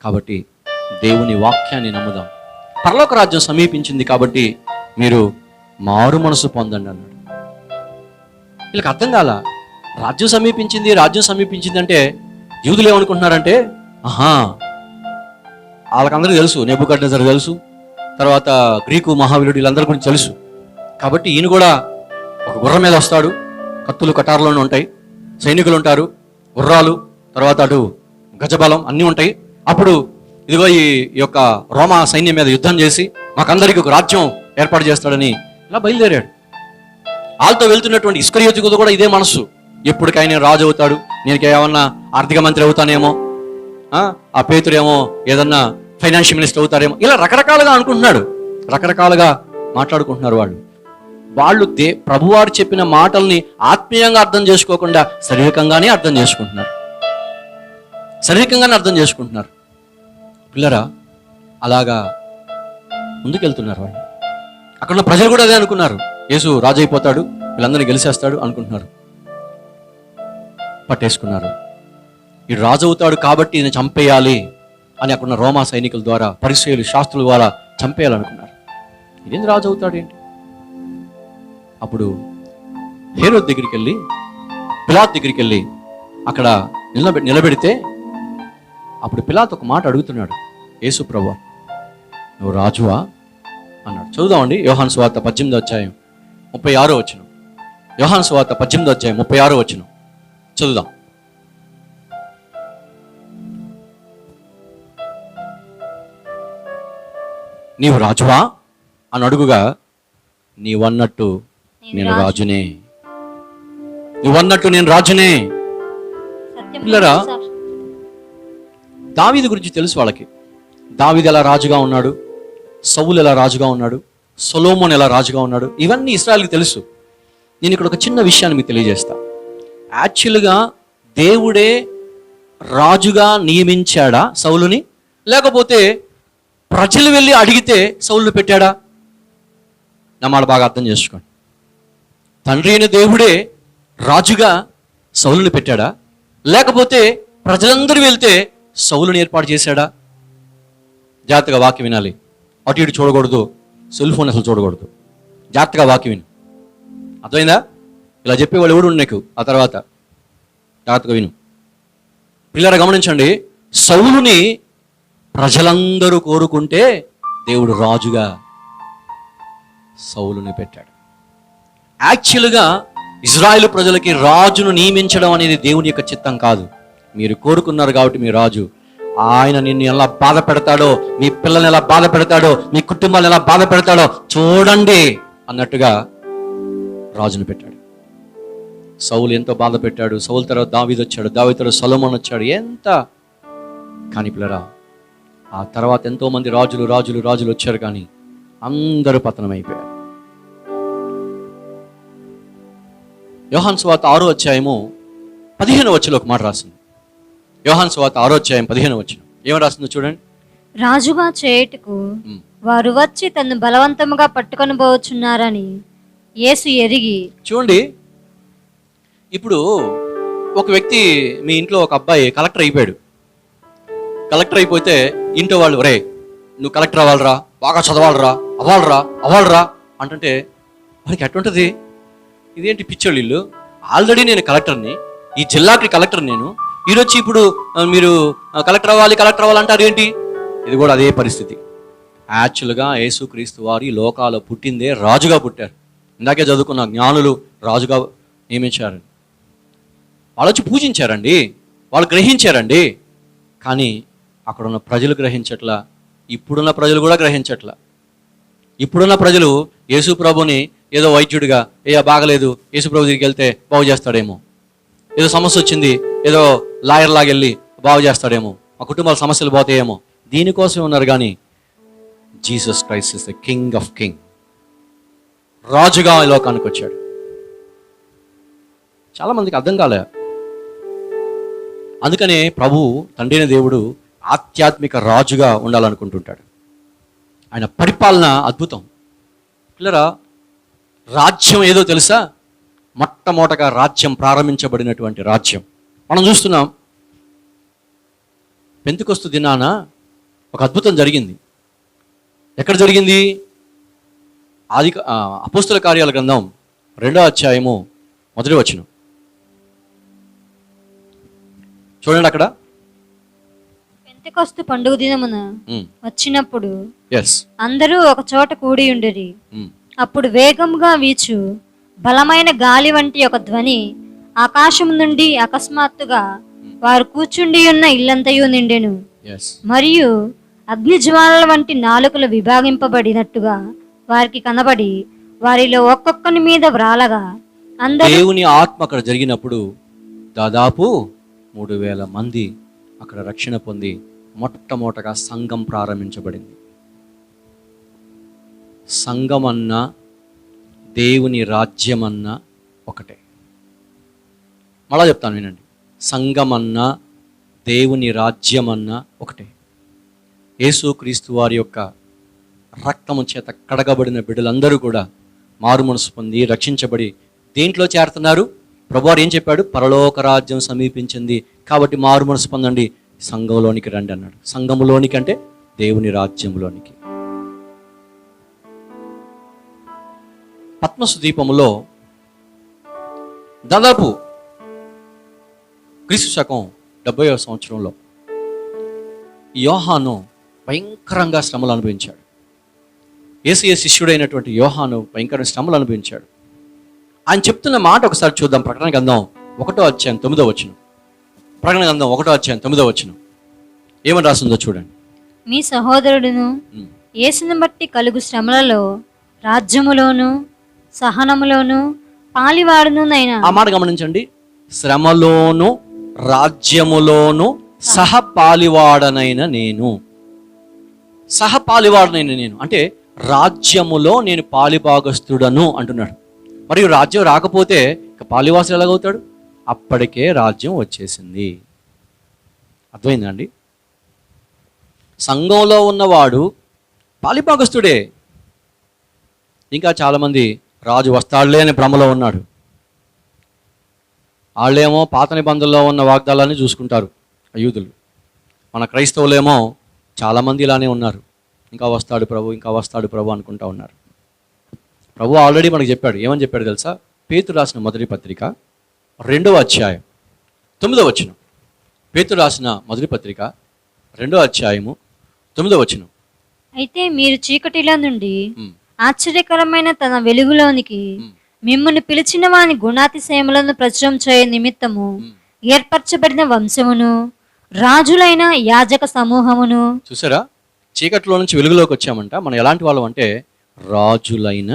కాబట్టి దేవుని వాక్యాన్ని నమ్ముదాం. పరలోక రాజ్యం సమీపించింది కాబట్టి మీరు మారు మనసు పొందండి అన్నాడు. వీళ్ళకి అర్థం కాల. రాజ్యం సమీపించింది అంటే యూదులు ఏమనుకుంటున్నారంటే, వాళ్ళకందరికీ తెలుసు, నెబుకద్నెజర్ తెలుసు, తర్వాత గ్రీకు మహావీరుడు వీళ్ళందరి గురించి తెలుసు. కాబట్టి ఈయన కూడా ఒక గుర్రం మీద వస్తాడు, కత్తులు కటారులోనే ఉంటాయి, సైనికులు ఉంటారు, గుర్రాలు, తర్వాత అటు గజబలం అన్నీ ఉంటాయి. అప్పుడు ఇదిగో ఈ యొక్క రోమా సైన్యం మీద యుద్ధం చేసి మాకందరికీ ఒక రాజ్యం ఏర్పాటు చేస్తాడని ఇలా బయలుదేరాడు. వాళ్ళతో వెళ్తున్నటువంటి ఇస్కరియోతుకు కూడా ఇదే మనసు, ఎప్పటికైనా నేను రాజు అవుతాడు, నేను ఏమన్నా ఆర్థిక మంత్రి అవుతానేమో, ఆ పేతురు ఏమో ఏదన్నా ఫైనాన్షియల్ మినిస్టర్ అవుతారేమో, ఇలా రకరకాలుగా అనుకుంటున్నాడు, రకరకాలుగా మాట్లాడుకుంటున్నారు. వాళ్ళు ప్రభువారు చెప్పిన మాటల్ని ఆత్మీయంగా అర్థం చేసుకోకుండా శారీరకంగానే అర్థం చేసుకుంటున్నారు. పిల్లరా, అలాగా ముందుకెళ్తున్నారు వాళ్ళు. అక్కడ ఉన్న ప్రజలు కూడా అదే అనుకున్నారు, యేసు రాజు అయిపోతాడు, వీళ్ళందరినీ గెలిచేస్తాడు అనుకుంటున్నారు. పట్టేసుకున్నారు. ఈ రాజు అవుతాడు కాబట్టి ఈయన చంపేయాలి అని అక్కడున్న రోమా సైనికుల ద్వారా, పరిసయ్యులు, శాస్త్రుల ద్వారా చంపేయాలనుకున్నారు. ఇదేంటి రాజు అవుతాడు ఏంటి? అప్పుడు హేరోద్ దగ్గరికి వెళ్ళి, పిలాతు దగ్గరికి వెళ్ళి అక్కడ నిలబెడితే అప్పుడు పిలాతు ఒక మాట అడుగుతున్నాడు, యేసు ప్రభువా నువ్వు రాజువా అన్నాడు. చదువుదామండి, యోహాను సువార్త 18వ అధ్యాయం 36వ వచనం. యోహాను సువార్త 18వ అధ్యాయం 36వ వచనం చదువుదాం. నీవు రాజువా అని అడుగుగా, నీవన్నట్టు నేను రాజునే, నువ్వన్నట్టు నేను రాజునే. పిల్లరా, దావీదు గురించి తెలుసు వాళ్ళకి. దావీదు ఎలా రాజుగా ఉన్నాడు, సౌలు ఎలా రాజుగా ఉన్నాడు, సొలొమోను ఎలా రాజుగా ఉన్నాడు, ఇవన్నీ ఇశ్రాయేలుకి తెలుసు. నేను ఇక్కడ ఒక చిన్న విషయాన్ని మీకు తెలియజేస్తా. యాక్చువల్గా దేవుడే రాజుగా నియమించాడా సౌలుని, లేకపోతే ప్రజలు వెళ్ళి అడిగితే సౌలుని పెట్టాడా? నా మాట బాగా అర్థం చేసుకోండి. తండ్రి అయిన దేవుడే రాజుగా సౌలుని పెట్టాడా, లేకపోతే ప్రజలందరూ వెళ్తే సౌలుని ఏర్పాటు చేశాడా? జాగ్రత్తగా వాక్యం వినాలి. అటు ఇటు చూడకూడదు, సెల్ ఫోన్ అసలు చూడకూడదు. జాగ్రత్తగా వాక్యం విను, అర్థమైందా? ఇలా చెప్పేవాళ్ళు ఎవడు నీకు ఆ తర్వాత జాగ్రత్తగా విను. పిల్లలు గమనించండి, సౌలుని ప్రజలందరూ కోరుకుంటే దేవుడు రాజుగా సౌలుని పెట్టాడు. యాక్చువల్గా ఇజ్రాయేలు ప్రజలకి రాజును నియమించడం అనేది దేవుని యొక్క చిత్తం కాదు. మీరు కోరుకున్నారు కాబట్టి మీ రాజు, ఆయన నిన్ను ఎలా బాధ పెడతాడో, మీ పిల్లల్ని ఎలా బాధ పెడతాడో, మీ కుటుంబాన్ని ఎలా బాధ పెడతాడో చూడండి అన్నట్టుగా రాజును పెట్టాడు. సౌలు ఎంతో బాధ పెట్టాడు. సౌలు తర్వాత దావీదు వచ్చాడు, దావీదు తర్వాత సొలొమోను వచ్చాడు. ఎంత కానీ పిల్లరా, ఆ తర్వాత ఎంతో మంది రాజులు వచ్చారు, కానీ అందరూ పతనం అయిపోయారు. యోహాను సువార్త 6వ అధ్యాయము 15వ వచనంలో ఒక మాట రాసింది. యోహాను సువార్త 6వ అధ్యాయం 15వ వచనం ఏం రాసిందో చూడండి. రాజుగా చేయుటకు వారు వచ్చి తను బలవంతముగా పట్టుకొని పోవచ్చున్నారని యేసు ఎరిగి. చూడండి, ఇప్పుడు ఒక వ్యక్తి, మీ ఇంట్లో ఒక అబ్బాయి కలెక్టర్ అయిపోయాడు. కలెక్టర్ అయిపోతే ఇంట్లో వాళ్ళు, రే నువ్వు కలెక్టర్ అవ్వాలరా, బాగా చదవాలరా, అవ్వాలరా అంటుంటే వాడికి ఎట్టుంటుంది? ఇదేంటి పిచ్చోళ్ళు ఇల్లు, ఆల్రెడీ నేను కలెక్టర్ని, ఈ జిల్లాకి కలెక్టర్ నేను, ఈరోజు ఇప్పుడు మీరు కలెక్టర్ అవ్వాలి అంటారు ఏంటి? ఇది కూడా అదే పరిస్థితి. యాక్చువల్గా యేసుక్రీస్తు వారి లోకాలు పుట్టిందే రాజుగా పుట్టారు. ఇందాకే చదువుకున్న జ్ఞానులు రాజుగా నియమించారు. వాళ్ళు వచ్చి పూజించారండి, వాళ్ళు గ్రహించారండి. కానీ అక్కడ ఉన్న ప్రజలు గ్రహించట్లా, ఇప్పుడున్న ప్రజలు కూడా గ్రహించట్లా. ఇప్పుడున్న ప్రజలు యేసు ప్రభుని ఏదో వైద్యుడిగా, బాగలేదు యేసు ప్రభు దగ్గరికి వెళ్తే బాగు చేస్తాడేమో, ఏదో సమస్య వచ్చింది ఏదో లాయర్ లాగా వెళ్ళి బాగు చేస్తాడేమో, మా కుటుంబాల సమస్యలు పోతాయేమో, దీనికోసమే ఉన్నారు. కానీ Jesus Christ is the king of king, రాజుగా ఈ లోకానికి వచ్చాడు. చాలా మందికి అర్థం కాలే. అందుకనే ప్రభు తండ్రి అయిన దేవుడు ఆధ్యాత్మిక రాజుగా ఉండాలనుకుంటుంటాడు. ఆయన పరిపాలన అద్భుతం. పిల్లరా, రాజ్యం ఏదో తెలుసా? మొట్టమొదటగా రాజ్యం ప్రారంభించబడినటువంటి రాజ్యం మనం చూస్తున్నాం. పెంతెకొస్తు దినాన ఒక అద్భుతం జరిగింది. ఎక్కడ జరిగింది? అపోస్తల కార్యాల గ్రంథం 2వ అధ్యాయము 1వ వచనం చూడండి. అక్కడ పెంతెకొస్తు పండుగ దినమున వచ్చినప్పుడు అందరూ ఒక చోట కూడి ఉండిరి. అప్పుడు వేగంగా వీచు బలమైన గాలి వంటి ఒక ధ్వని ఆకాశం నుండి అకస్మాత్తుగా వారు కూర్చుండి ఉన్న ఇల్లంతయు నిండెను. ఎస్. మరియు అగ్నిజ్వాలల వంటి నాలుకలు విభాగింపబడినట్టుగా వారికి కనబడి వారిలో ఒక్కొక్కని మీద వ్రాలగా అందరూ దేవుని ఆత్మ అక్కడ జరిగినప్పుడు దాదాపు 3,000 మంది అక్కడ రక్షణ పొంది మొట్టమొదటగా సంఘం ప్రారంభించబడింది. సంఘం అన్నా దేవుని రాజ్యం అన్నా ఒకటే. మళ్ళా చెప్తాను వినండి. సంఘం అన్నా దేవుని రాజ్యం అన్నా ఒకటే. యేసుక్రీస్తు వారి యొక్క రక్తము చేత కడగబడిన బిడ్డలందరూ కూడా మారు మనసు పొంది రక్షించబడి దేంట్లో చేరుతున్నారు? ప్రభువారు ఏం చెప్పాడు? పరలోక రాజ్యం సమీపించింది కాబట్టి మారు మనసు పొందండి, సంఘంలోనికి రండి అన్నాడు. సంఘములోనికి అంటే దేవుని రాజ్యంలోనికి. పద్మసు దీపములో దాదాపు క్రీస్తు శకం 70వ సంవత్సరంలో యోహాను భయంకరంగా శ్రమలు అనుభవించాడు. యేసయ్య శిష్యుడైనటువంటి యోహాను భయంకరమైన శ్రమలు అనుభవించాడు. ఆయన చెప్తున్న మాట ఒకసారి చూద్దాం. ప్రకటన గ్రంథం 1వ అధ్యాయం 9వ వచనం. ప్రకటన గ్రంథం 1వ అధ్యాయం 9వ వచనం ఏమని రాసిందో చూడండి. మీ సహోదరుడును యేసును బట్టి కలుగు శ్రమలలో రాజ్యములోను సహనములోను పాలివాడునునైనా. ఆ మాట గమనించండి. శ్రమలోను రాజ్యములోను సహపాలివాడనైన నేను. సహపాలివాడనైన నేను అంటే రాజ్యములో నేను పాలిభాగస్తుడను అంటున్నాడు. మరియు రాజ్యం రాకపోతే ఇక పాలివాసులు ఎలాగవుతాడు? అప్పటికే రాజ్యం వచ్చేసింది. అర్థమైందండి? సంఘంలో ఉన్నవాడు పాలిభాగస్తుడే. ఇంకా చాలామంది రాజు వస్తాడులే అనే భ్రమలో ఉన్నాడు. వాళ్ళేమో పాత నిబంధనలో ఉన్న వాగ్దానాన్ని చూసుకుంటారు యూదులు. మన క్రైస్తవులేమో చాలామంది ఇలానే ఉన్నారు. ఇంకా వస్తాడు ప్రభు, ఇంకా వస్తాడు ప్రభు అనుకుంటా ఉన్నారు. ప్రభు ఆల్రెడీ మనకు చెప్పాడు. ఏమని చెప్పాడు తెలుసా? పేతురు రాసిన మొదటి పత్రిక 2వ అధ్యాయం 9వ వచనం. పేతురు రాసిన మొదటి పత్రిక 2వ అధ్యాయము 9వ వచనం. అయితే మీరు చీకటిలో నుండి ఆశ్చర్యకరమైన తన వెలుగులోనికి మిమ్మల్ని పిలిచిన వాని గుణాతిశయములను ప్రచురం చేయ నిమిత్తము ఏర్పరచబడిన వంశమును రాజులైన యాజక సమూహమును. చూసారా? చీకటిలో నుంచి వెలుగులోకి వచ్చామంట. మనం ఎలాంటి వాళ్ళం అంటే రాజులైన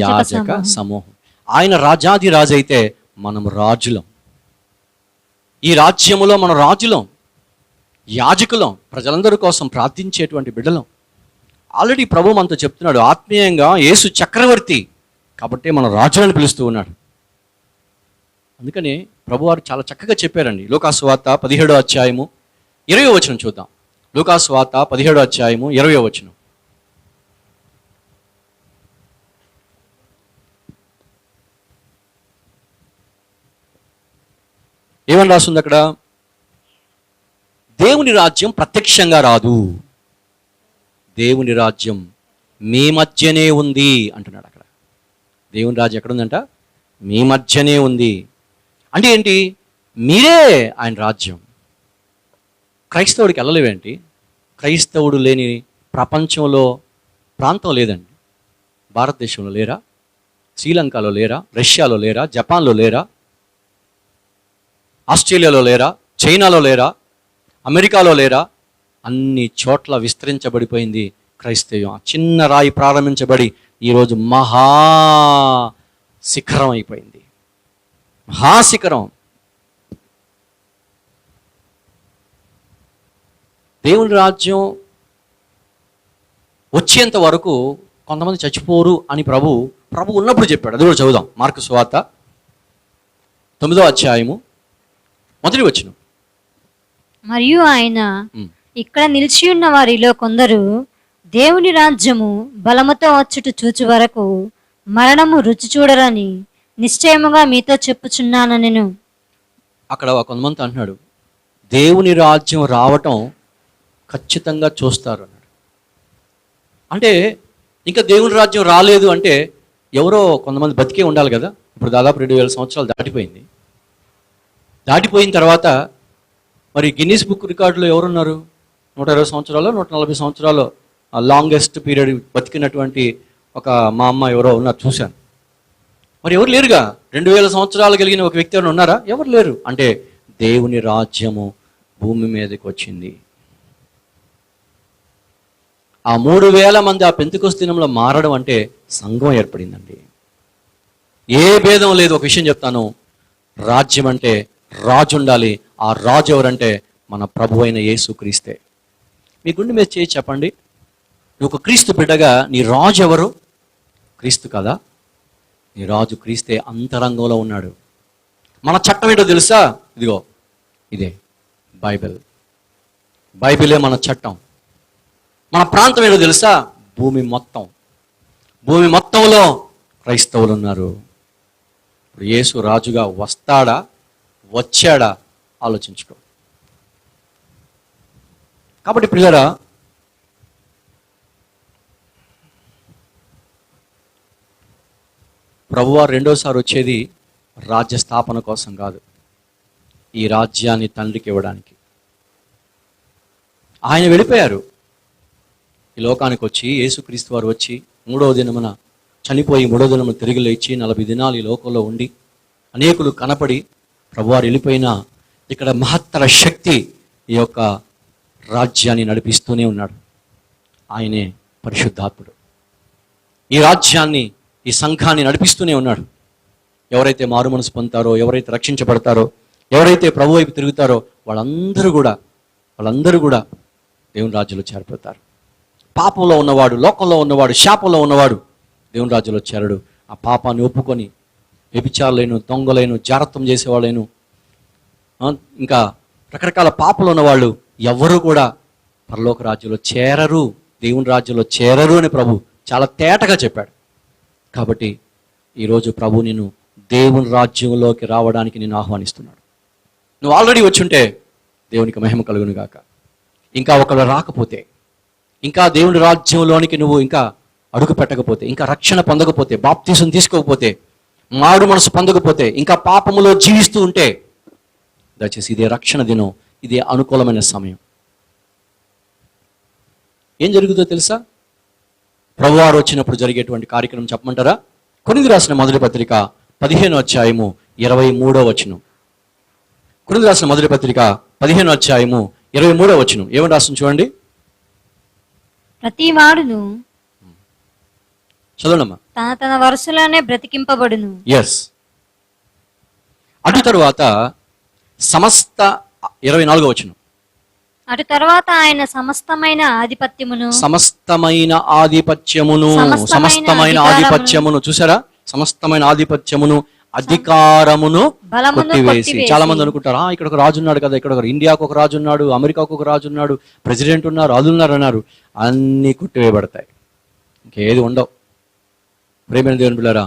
యాజక సమూహం. ఆయన రాజాది రాజు అయితే మనం రాజులం. ఈ రాజ్యములో మనం రాజులం, యాజకులం, ప్రజలందరి కోసం ప్రార్థించేటువంటి బిడ్డలం. ఆల్రెడీ ప్రభు మనతో చెప్తున్నాడు ఆత్మీయంగా యేసు చక్రవర్తి కాబట్టి మనం రాజులను పిలుస్తూ ఉన్నాడు. అందుకని ప్రభువారు చాలా చక్కగా చెప్పారండి. లూకాసు వార్త 17వ అధ్యాయము 20వ వచనం చూద్దాం. లూకాసు వార్త 17వ అధ్యాయము 20వ వచనం. ఏమని రాస్తుంది అక్కడ? దేవుని రాజ్యం ప్రత్యక్షంగా రాదు, దేవుని రాజ్యం మీ మధ్యనే ఉంది అంటున్నాడు అక్కడ. దేవుని రాజ్యం ఎక్కడుందంట? మీ మధ్యనే ఉంది. అంటే ఏంటి? మీరే ఆయన రాజ్యం. క్రైస్తవుడికి వెళ్ళలేవేంటి? క్రైస్తవుడు లేని ప్రపంచంలో ప్రాంతం లేదండి. భారతదేశంలో లేరా? శ్రీలంకలో లేరా? రష్యాలో లేరా? జపాన్లో లేరా? ఆస్ట్రేలియాలో లేరా? చైనాలో లేరా? అమెరికాలో లేరా? అన్ని చోట్ల విస్తరించబడిపోయింది క్రైస్తవ్యం. ఆ చిన్న రాయి ప్రారంభించబడి ఈరోజు మహా శిఖరం అయిపోయింది. మహాశిఖరం. దేవుని రాజ్యం వచ్చేంత వరకు కొంతమంది చచ్చిపోరు అని ప్రభు ఉన్నప్పుడు చెప్పాడు. అది కూడా చదువుదాం. మార్కు సువార్త 9వ అధ్యాయము 1వ వచనం. మరియు ఆయన ఇక్కడ నిలిచి ఉన్న వారిలో కొందరు దేవుని రాజ్యము బలముతో వచ్చుట చూచు వరకు మరణము రుచి చూడరని నిశ్చయముగా మీతో చెప్పుచున్నాను నేను. అక్కడ కొంతమంది అంటున్నాడు దేవుని రాజ్యం రావటం ఖచ్చితంగా చూస్తారు అన్నాడు. అంటే ఇంకా దేవుని రాజ్యం రాలేదు అంటే ఎవరో కొంతమంది బతికే ఉండాలి కదా. ఇప్పుడు దాదాపు 2000 సంవత్సరాలు దాటిపోయింది. దాటిపోయిన తర్వాత మరి గిన్నీస్ బుక్ రికార్డులో ఎవరున్నారు? 120 సంవత్సరాలు 140 సంవత్సరాలు లాంగెస్ట్ పీరియడ్ బతికినటువంటి ఒక మా అమ్మ ఎవరో ఉన్నారు, చూశాను. మరి ఎవరు లేరుగా. 2000 సంవత్సరాలు కలిగిన ఒక వ్యక్తి ఎవరు ఉన్నారా? ఎవరు లేరు. అంటే దేవుని రాజ్యము భూమి మీదకి వచ్చింది. ఆ 3,000 మంది ఆ పెంతెకొస్తు దినంలో మారడం అంటే సంఘం ఏర్పడిందండి. ఏ భేదం లేదు. ఒక విషయం చెప్తాను, రాజ్యం అంటే రాజు ఉండాలి. ఆ రాజు ఎవరంటే మన ప్రభు అయిన యేసుక్రీస్తే. మీ గుండె మీద చేయి చెప్పండి, నువ్వు ఒక క్రీస్తు బిడ్డగా నీ రాజు ఎవరు? క్రీస్తు కదా. నీ రాజు క్రీస్తే అంతరంగంలో ఉన్నాడు. మన చట్టం ఏంటో తెలుసా? ఇదిగో ఇదే బైబిల్. బైబిలే మన చట్టం. మన ప్రాంతం ఏంటో తెలుసా? భూమి మొత్తం. భూమి మొత్తంలో క్రైస్తవులు ఉన్నారు. ఇప్పుడు యేసు రాజుగా వస్తాడా, వచ్చాడా ఆలోచించుకో. కాబట్టి పిల్లరా, ప్రభువారు రెండోసారి వచ్చేది రాజ్య స్థాపన కోసం కాదు, ఈ రాజ్యాన్ని తండ్రికి ఇవ్వడానికి. ఆయన వెళ్ళిపోయారు. ఈ లోకానికి వచ్చి యేసుక్రీస్తు వారు వచ్చి 3వ దినమున చనిపోయి 3వ దినమున తిరిగి లేచి 40 దినాలు ఈ లోకంలో ఉండి అనేకులు కనపడి ప్రభువారు వెళ్ళిపోయినా ఇక్కడ మహత్తర శక్తి ఈ యొక్క రాజ్యాన్ని నడిపిస్తూనే ఉన్నాడు. ఆయనే పరిశుద్ధాత్ముడు. ఈ రాజ్యాన్ని, ఈ సంఘాన్ని నడిపిస్తూనే ఉన్నాడు. ఎవరైతే మారు మనసు పొందుతారో, ఎవరైతే రక్షించబడతారో, ఎవరైతే ప్రభు వైపు తిరుగుతారో వాళ్ళందరూ కూడా దేవుని రాజ్యంలో చేరిపోతారు. పాపంలో ఉన్నవాడు, లోకంలో ఉన్నవాడు, శాపంలో ఉన్నవాడు దేవుని రాజ్యంలో చేరడు. ఆ పాపాన్ని ఒప్పుకొని వ్యభిచారులైన, దొంగలైన, జారత్వం చేసేవాళ్ళైన, ఇంకా రకరకాల పాపంలో ఉన్నవాళ్ళు ఎవరు కూడా పరలోక రాజ్యంలో చేరరు, దేవుని రాజ్యంలో చేరరు అని ప్రభు చాలా తేటగా చెప్పాడు. కాబట్టి ఈరోజు ప్రభు నిన్ను దేవుని రాజ్యంలోకి రావడానికి నేను ఆహ్వానిస్తున్నాడు. నువ్వు ఆల్రెడీ వచ్చుంటే దేవునికి మహిమ కలుగును గాక. ఇంకా ఒకవేళ రాకపోతే, ఇంకా దేవుని రాజ్యంలోనికి నువ్వు ఇంకా అడుగు పెట్టకపోతే, ఇంకా రక్షణ పొందకపోతే, బాప్తీసం తీసుకోకపోతే, మారు మనసు పొందకపోతే, ఇంకా పాపములో జీవిస్తూ ఉంటే, దయచేసి ఇదే రక్షణ దినం, ఇదే అనుకూలమైన సమయం. ఏం జరుగుతుందో తెలుసా? ప్రభువారు వచ్చినప్పుడు జరిగేటువంటి కార్యక్రమం చెప్పమంటారా? కొరింథీ రాసిన మొదటి పత్రిక 15వ అధ్యాయము 23వ వచనం. కొరింథీ రాసిన మొదటి పత్రిక 15వ అధ్యాయము 23వ వచనం ఏమని రాస్తుంది చూడండి. ప్రతి వాడును చదవనమ్మా. తన తన వరుసలోనే బ్రతికింపబడును. ఎస్. అటు తరువాత సమస్త 24వ వచనం. అటు తర్వాత ఆయన సమస్తమైన ఆధిపత్యమును చూసారా? సమస్తమైన ఆధిపత్యమును, అధికారమును కొట్టివేసి. చాలా మంది అనుకుంటారు, ఇక్కడ ఒక రాజు ఉన్నాడు కదా, ఇక్కడ ఒక ఇండియాకు ఒక రాజు ఉన్నాడు, అమెరికాకు ఒక రాజు ఉన్నాడు, ప్రెసిడెంట్ ఉన్నారు, అది ఉన్నారు అన్నారు. అన్నీ కొట్టివేయబడతాయి, ఇంకేది ఉండవు. ప్రేమైన దేవుని బిడ్డలారా,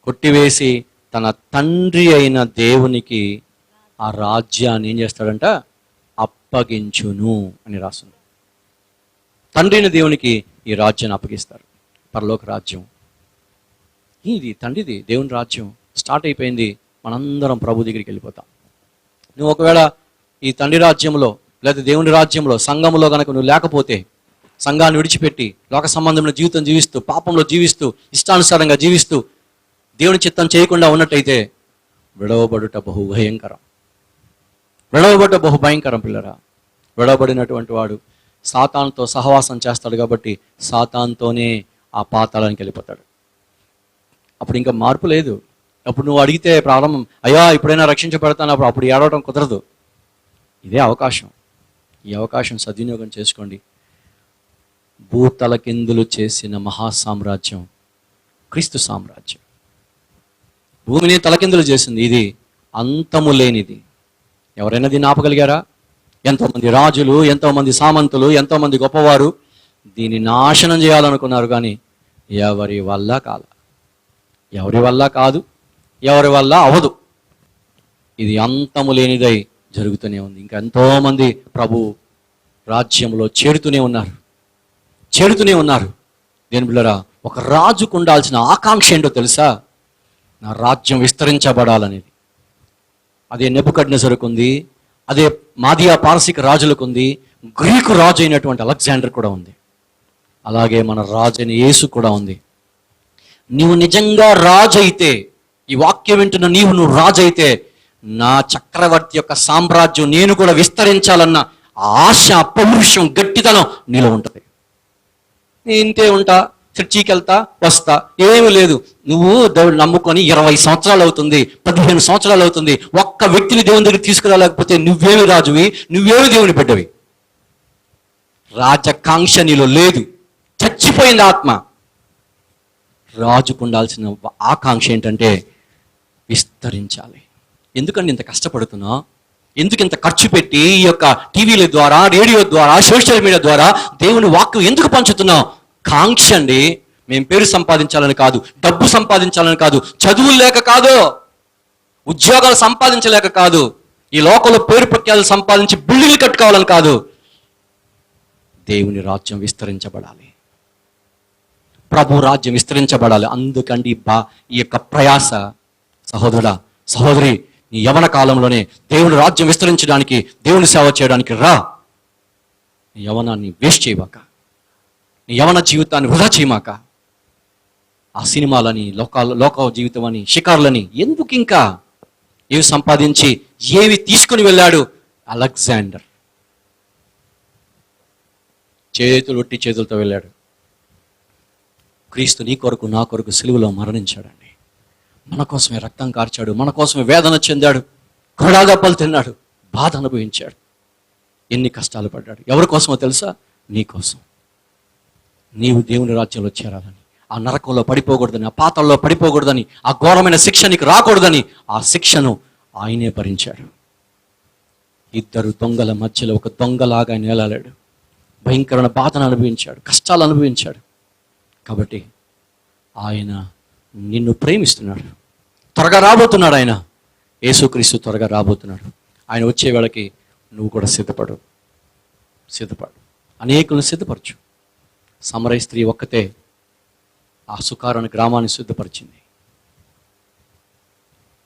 కొట్టివేసి తన తండ్రి అయిన దేవునికి ఆ రాజ్యాన్ని ఏం చేస్తాడంట? అప్పగించును అని రాస్తుంది. తండ్రిని దేవునికి ఈ రాజ్యాన్ని అప్పగిస్తారు. పరలోక రాజ్యం ఇది, తండ్రిది దేవుని రాజ్యం స్టార్ట్ అయిపోయింది. మనందరం ప్రభు దగ్గరికి వెళ్ళిపోతాం. నువ్వు ఒకవేళ ఈ తండ్రి రాజ్యంలో లేదా దేవుని రాజ్యంలో, సంఘంలో కనుక నువ్వు లేకపోతే, సంఘాన్ని విడిచిపెట్టి లోక సంబంధమైన జీవితం జీవిస్తూ, పాపంలో జీవిస్తూ, ఇష్టానుసారంగా జీవిస్తూ, దేవుని చిత్తం చేయకుండా ఉన్నట్టయితే విడవబడుట బహుభయంకరం. విడవబడ్డ బహుభయంకరం పిల్లరా. విడవబడినటువంటి వాడు సాతానుతో సహవాసం చేస్తాడు కాబట్టి సాతానుతోనే ఆ పాతాళానికి వెళ్ళిపోతాడు. అప్పుడు ఇంకా మార్పు లేదు. అప్పుడు నువ్వు అడిగితే ప్రారంభం, అయ్యా ఇప్పుడైనా రక్షించబడతాను, అప్పుడు ఏడవడం కుదరదు. ఇదే అవకాశం. ఈ అవకాశం సద్వినియోగం చేసుకోండి. భూతలకిందులు చేసిన మహాసామ్రాజ్యం క్రీస్తు సామ్రాజ్యం. భూమిని తలకిందులు చేసింది. ఇది అంతము లేనిది. ఎవరైనా దీన్ని ఆపగలిగారా? ఎంతోమంది రాజులు, ఎంతోమంది సామంతులు, ఎంతోమంది గొప్పవారు దీన్ని నాశనం చేయాలనుకున్నారు, కానీ ఎవరి వల్ల కాదు, ఎవరి వల్ల అవదు. ఇది అంతము లేనిదై జరుగుతూనే ఉంది. ఇంకా ఎంతోమంది ప్రభు రాజ్యంలో చేరుతూనే ఉన్నారు. దేని బిడ్డలారా, ఒక రాజుకు ఉండాల్సిన ఆకాంక్ష ఏంటో తెలుసా? నా రాజ్యం విస్తరించబడాలనేది. అదే నెబుకద్నెజరుకు ఉంది, అదే మాదియా పారసిక రాజులకు ఉంది, గ్రీకు రాజు అయినటువంటి అలెగ్జాండర్ కూడా ఉంది. అలాగే మన రాజు అయిన యేసు కూడా ఉంది. నీవు నిజంగా రాజు అయితే, ఈ వాక్యం వింటున్న నువ్వు రాజు అయితే, నా చక్రవర్తి యొక్క సామ్రాజ్యం నేను కూడా విస్తరించాలన్న ఆశ, పౌరుషం, గట్టితనం నీలో ఉంటుంది. నేను ఇంతే ఉంటా, చర్చికి వెళ్తా వస్తా, ఏమీ లేదు. నువ్వు దేవుడు నమ్ముకొని 20 సంవత్సరాలు అవుతుంది, 15 సంవత్సరాలు అవుతుంది, ఒక్క వ్యక్తిని దేవుని దగ్గర తీసుకురాలేకపోతే నువ్వేమి రాజువి, నువ్వేమి దేవుని బిడ్డవి? రాజకాంక్ష నీలో లేదు, చచ్చిపోయింది ఆత్మ. రాజుకు ఉండాల్సిన ఆకాంక్ష ఏంటంటే విస్తరించాలి. ఎందుకంటే ఇంత కష్టపడుతున్నా, ఎందుకు ఇంత ఖర్చు పెట్టి ఈ యొక్క టీవీల ద్వారా, రేడియో ద్వారా, సోషల్ మీడియా ద్వారా దేవుని వాక్యం ఎందుకు పంచుతున్నావు? కాంక్ష అండి. మేము పేరు సంపాదించాలని కాదు, డబ్బు సంపాదించాలని కాదు, చదువులు లేక కాదు, ఉద్యోగాలు సంపాదించలేక కాదు, ఈ లోకంలో పేరు ప్రఖ్యాలు సంపాదించి బిల్డింగ్లు కట్టుకోవాలని కాదు. దేవుని రాజ్యం విస్తరించబడాలి, ప్రభు రాజ్యం విస్తరించబడాలి. అందుకండి ఈ యొక్క ప్రయాస. సహోదరుడా, సహోదరి, నీ యవన కాలంలోనే దేవుని రాజ్యం విస్తరించడానికి, దేవుని సేవ చేయడానికి రా. నీ యవనాన్ని వేస్ట్ చేయమాక, నీ యవన జీవితాన్ని వృధా చేయమాక. ఆ సినిమాలని, లోక జీవితం అని, షికార్లని ఎందుకు? ఇంకా ఏవి సంపాదించి ఏవి తీసుకుని వెళ్ళాడు అలెగ్జాండర్? ఒట్టి చేతులతో వెళ్ళాడు. క్రీస్తు నీ కొరకు నా కొరకు సిలువలో మరణించాడండి. మన కోసమే రక్తం కార్చాడు, మన కోసమే వేదన చెందాడు, కొడాదప్పలు తిన్నాడు, బాధ అనుభవించాడు, ఎన్ని కష్టాలు పడ్డాడు. ఎవరి కోసమో తెలుసా? నీ కోసం. నీవు దేవుని రాజ్యంలో చేరాలని, ఆ నరకంలో పడిపోకూడదని, ఆ పాతాల్లో పడిపోకూడదని, ఆ ఘోరమైన శిక్ష నీకు రాకూడదని ఆ శిక్షను ఆయనే భరించాడు. ఇద్దరు దొంగల మధ్యలో ఒక దొంగలాగా ఆయన ఏలాడాడు, భయంకరమైన బాధను అనుభవించాడు, కష్టాలు అనుభవించాడు. కాబట్టి ఆయన నిన్ను ప్రేమిస్తున్నాడు. త్వరగా రాబోతున్నాడు ఆయన. యేసుక్రీస్తు త్వరగా రాబోతున్నాడు. ఆయన వచ్చే వేళకి నువ్వు కూడా సిద్ధపడు. అనేకులను సిద్ధపరచు. సమరయ స్త్రీ ఒక్కతే ఆ సుకారణ గ్రామాన్ని సిద్ధపరిచింది.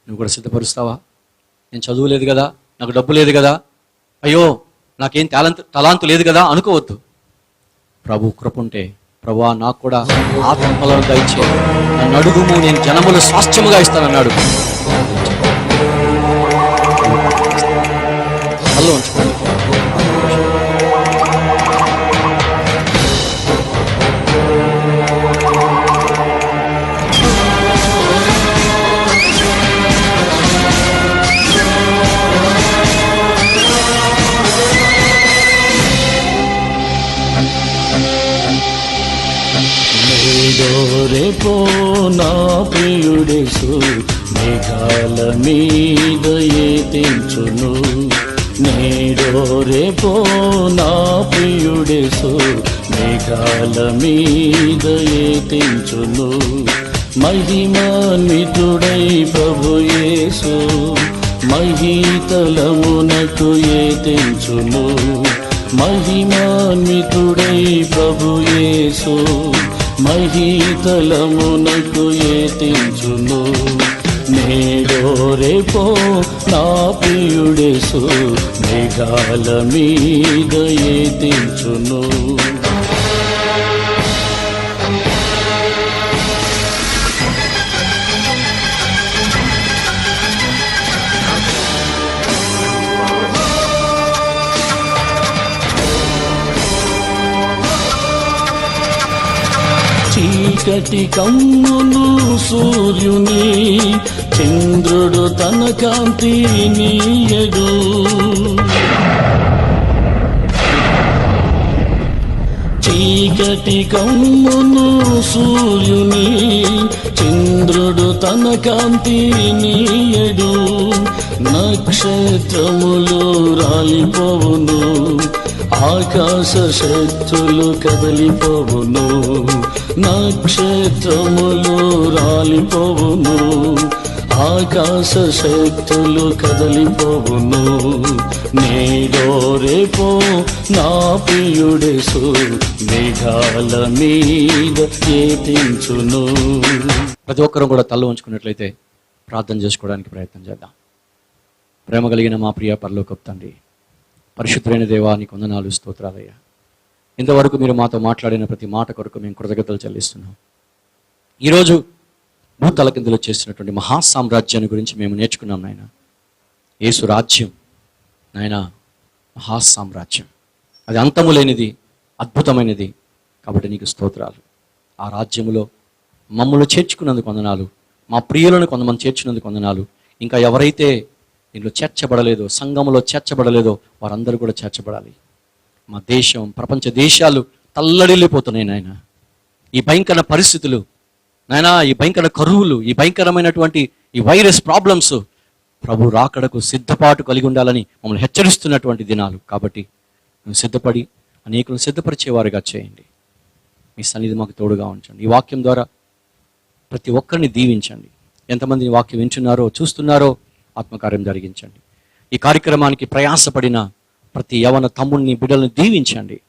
నువ్వు కూడా సిద్ధపరుస్తావా? నేను చదువు లేదు కదా, నాకు డబ్బు లేదు కదా, అయ్యో నాకేం తలాంతు లేదు కదా అనుకోవద్దు. ప్రభు కృప ఉంటే, ప్రభువా నాకు కూడా ఆత్మలను దయచే, నన్ను అడుగుము, నేను జనములు స్వాస్థ్యముగా ఇస్తానన్నాడు. అల్లో ఉంచుకోండి. రేపో నా ప్రియుడేసు మేఘాల మీద ఏతించును. నేడో రేపో నా ప్రియుడేసు మేఘాల మీద ఏతించును. మహిమాన్వితుడై ప్రభు యేసు మహీతలమునకు ఏతించును. మహిమాన్వితుడై ప్రభు యేసు మహీతలమునకు ఏతించును. నేడో రేపో నా ప్రియుడేసు మేఘాల మీద ఏతించును. చీకటి కమ్మును సూర్యుని, చంద్రుడు తన కాంతి నీయడు. చీకటి కమ్మును సూర్యుని, చంద్రుడు తన కాంతి నీయడు. నక్షత్రములు రాలిపోవును, ఆకాశ శక్తులు కదలిపోవును. నక్షత్రములు రాలిపోవును, ఆకాశ శక్తులు కదలిపోవును. నేడో రేపో నా ప్రియుడేసు మేఘాల మీద ఏతించును. ప్రతి ఒక్కరూ కూడా తల ఉంచుకున్నట్లయితే ప్రార్థన చేసుకోవడానికి ప్రయత్నం చేద్దాం. ప్రేమ కలిగిన మా ప్రియ పరలోకపు తండ్రి, పరిశుద్ధమైన దేవా, నీకు వందనాలు, స్తోత్రాలయ్యా. ఇంతవరకు మీరు మాతో మాట్లాడిన ప్రతి మాట కొరకు మేము కృతజ్ఞతలు చెల్లిస్తున్నాం. ఈరోజు భూతలకిందులు చేసినటువంటి మహాసామ్రాజ్యాన్ని గురించి మేము నేర్చుకున్నాం నాయన. యేసు రాజ్యం నాయన మహాసామ్రాజ్యం, అది అంతము లేనిది, అద్భుతమైనది. కాబట్టి నీకు స్తోత్రాలు. ఆ రాజ్యములో మమ్మల్ని చేర్చుకున్నందుకు వందనాలు. మా ప్రియులను కొంతమంది చేర్చున్నందుకు వందనాలు. ఇంకా ఎవరైతే దీంట్లో చేర్చబడలేదో, సంఘములో చేర్చబడలేదో వారందరూ కూడా చేర్చబడాలి. మా దేశం, ప్రపంచ దేశాలు తల్లడిల్లిపోతున్నాయి నాయన. ఈ భయంకర పరిస్థితులు నాయనా, ఈ భయంకర కరువులు, ఈ భయంకరమైనటువంటి ఈ వైరస్ ప్రాబ్లమ్స్ ప్రభు రాకడకు సిద్ధపాటు కలిగి ఉండాలని మమ్మల్ని హెచ్చరిస్తున్నటువంటి దినాలు. కాబట్టి మేము సిద్ధపడి అనేకులను సిద్ధపరిచేవారుగా చేయండి. మీ సన్నిధి మాకు తోడుగా ఉంచండి. ఈ వాక్యం ద్వారా ప్రతి ఒక్కరిని దీవించండి. ఎంతమంది ఈ వాక్యం వింటున్నారో, చూస్తున్నారో ఆత్మకార్యం జరిగించండి. ఈ కార్యక్రమానికి ప్రయాసపడిన ప్రతి యవన తమ్ముడిని, బిడ్డలను దీవించండి.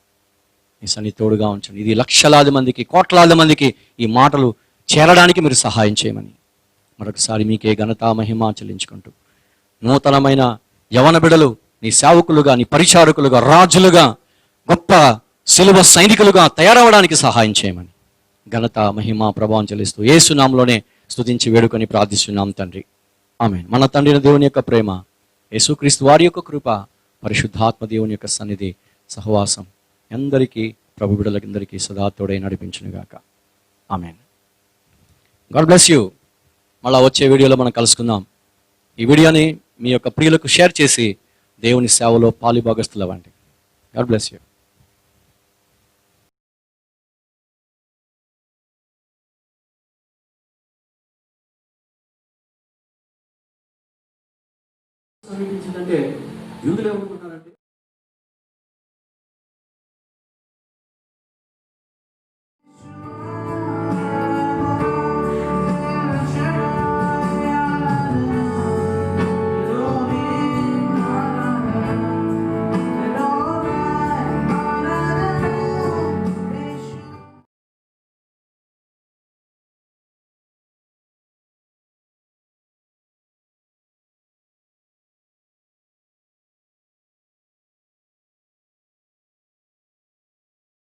మీ సన్నిధి తోడుగా ఉంచండి. ఇది లక్షలాది మందికి, కోట్లాది మందికి ఈ మాటలు చేరడానికి మీరు సహాయం చేయమని మరొకసారి మీకే ఘనత, మహిమ చెల్లించుకుంటూ నూతనమైన యవన బిడ్డలు నీ సేవకులుగా, నీ పరిచారకులుగా, రాజులుగా, గొప్ప శిలువ సైనికులుగా తయారవడానికి సహాయం చేయమని ఘనత, మహిమ, ప్రభావం చెల్లిస్తూ యేసు నామములోనే స్తుతించి వేడుకొని ప్రార్థిస్తున్నాం తండ్రి. ఆమేన్. మన తండ్రి దేవుని యొక్క ప్రేమ, యేసుక్రీస్తు వారి యొక్క కృప, పరిశుద్ధాత్మ దేవుని యొక్క సన్నిధి, సహవాసం అందరికీ, ప్రభు బిడ్డలందరికీ సదా తోడై నడిపించునుగాక. ఆమేన్. God bless you. మళ్ళా వచ్చే వీడియోలో మనం కలుసుకుందాం. ఈ వీడియోని మీ యొక్క ప్రియులకు షేర్ చేసి దేవుని సేవలో పాలుభాగస్తులు అవ్వండి. God bless you. యూదులు ఏమనుకుంటారంటే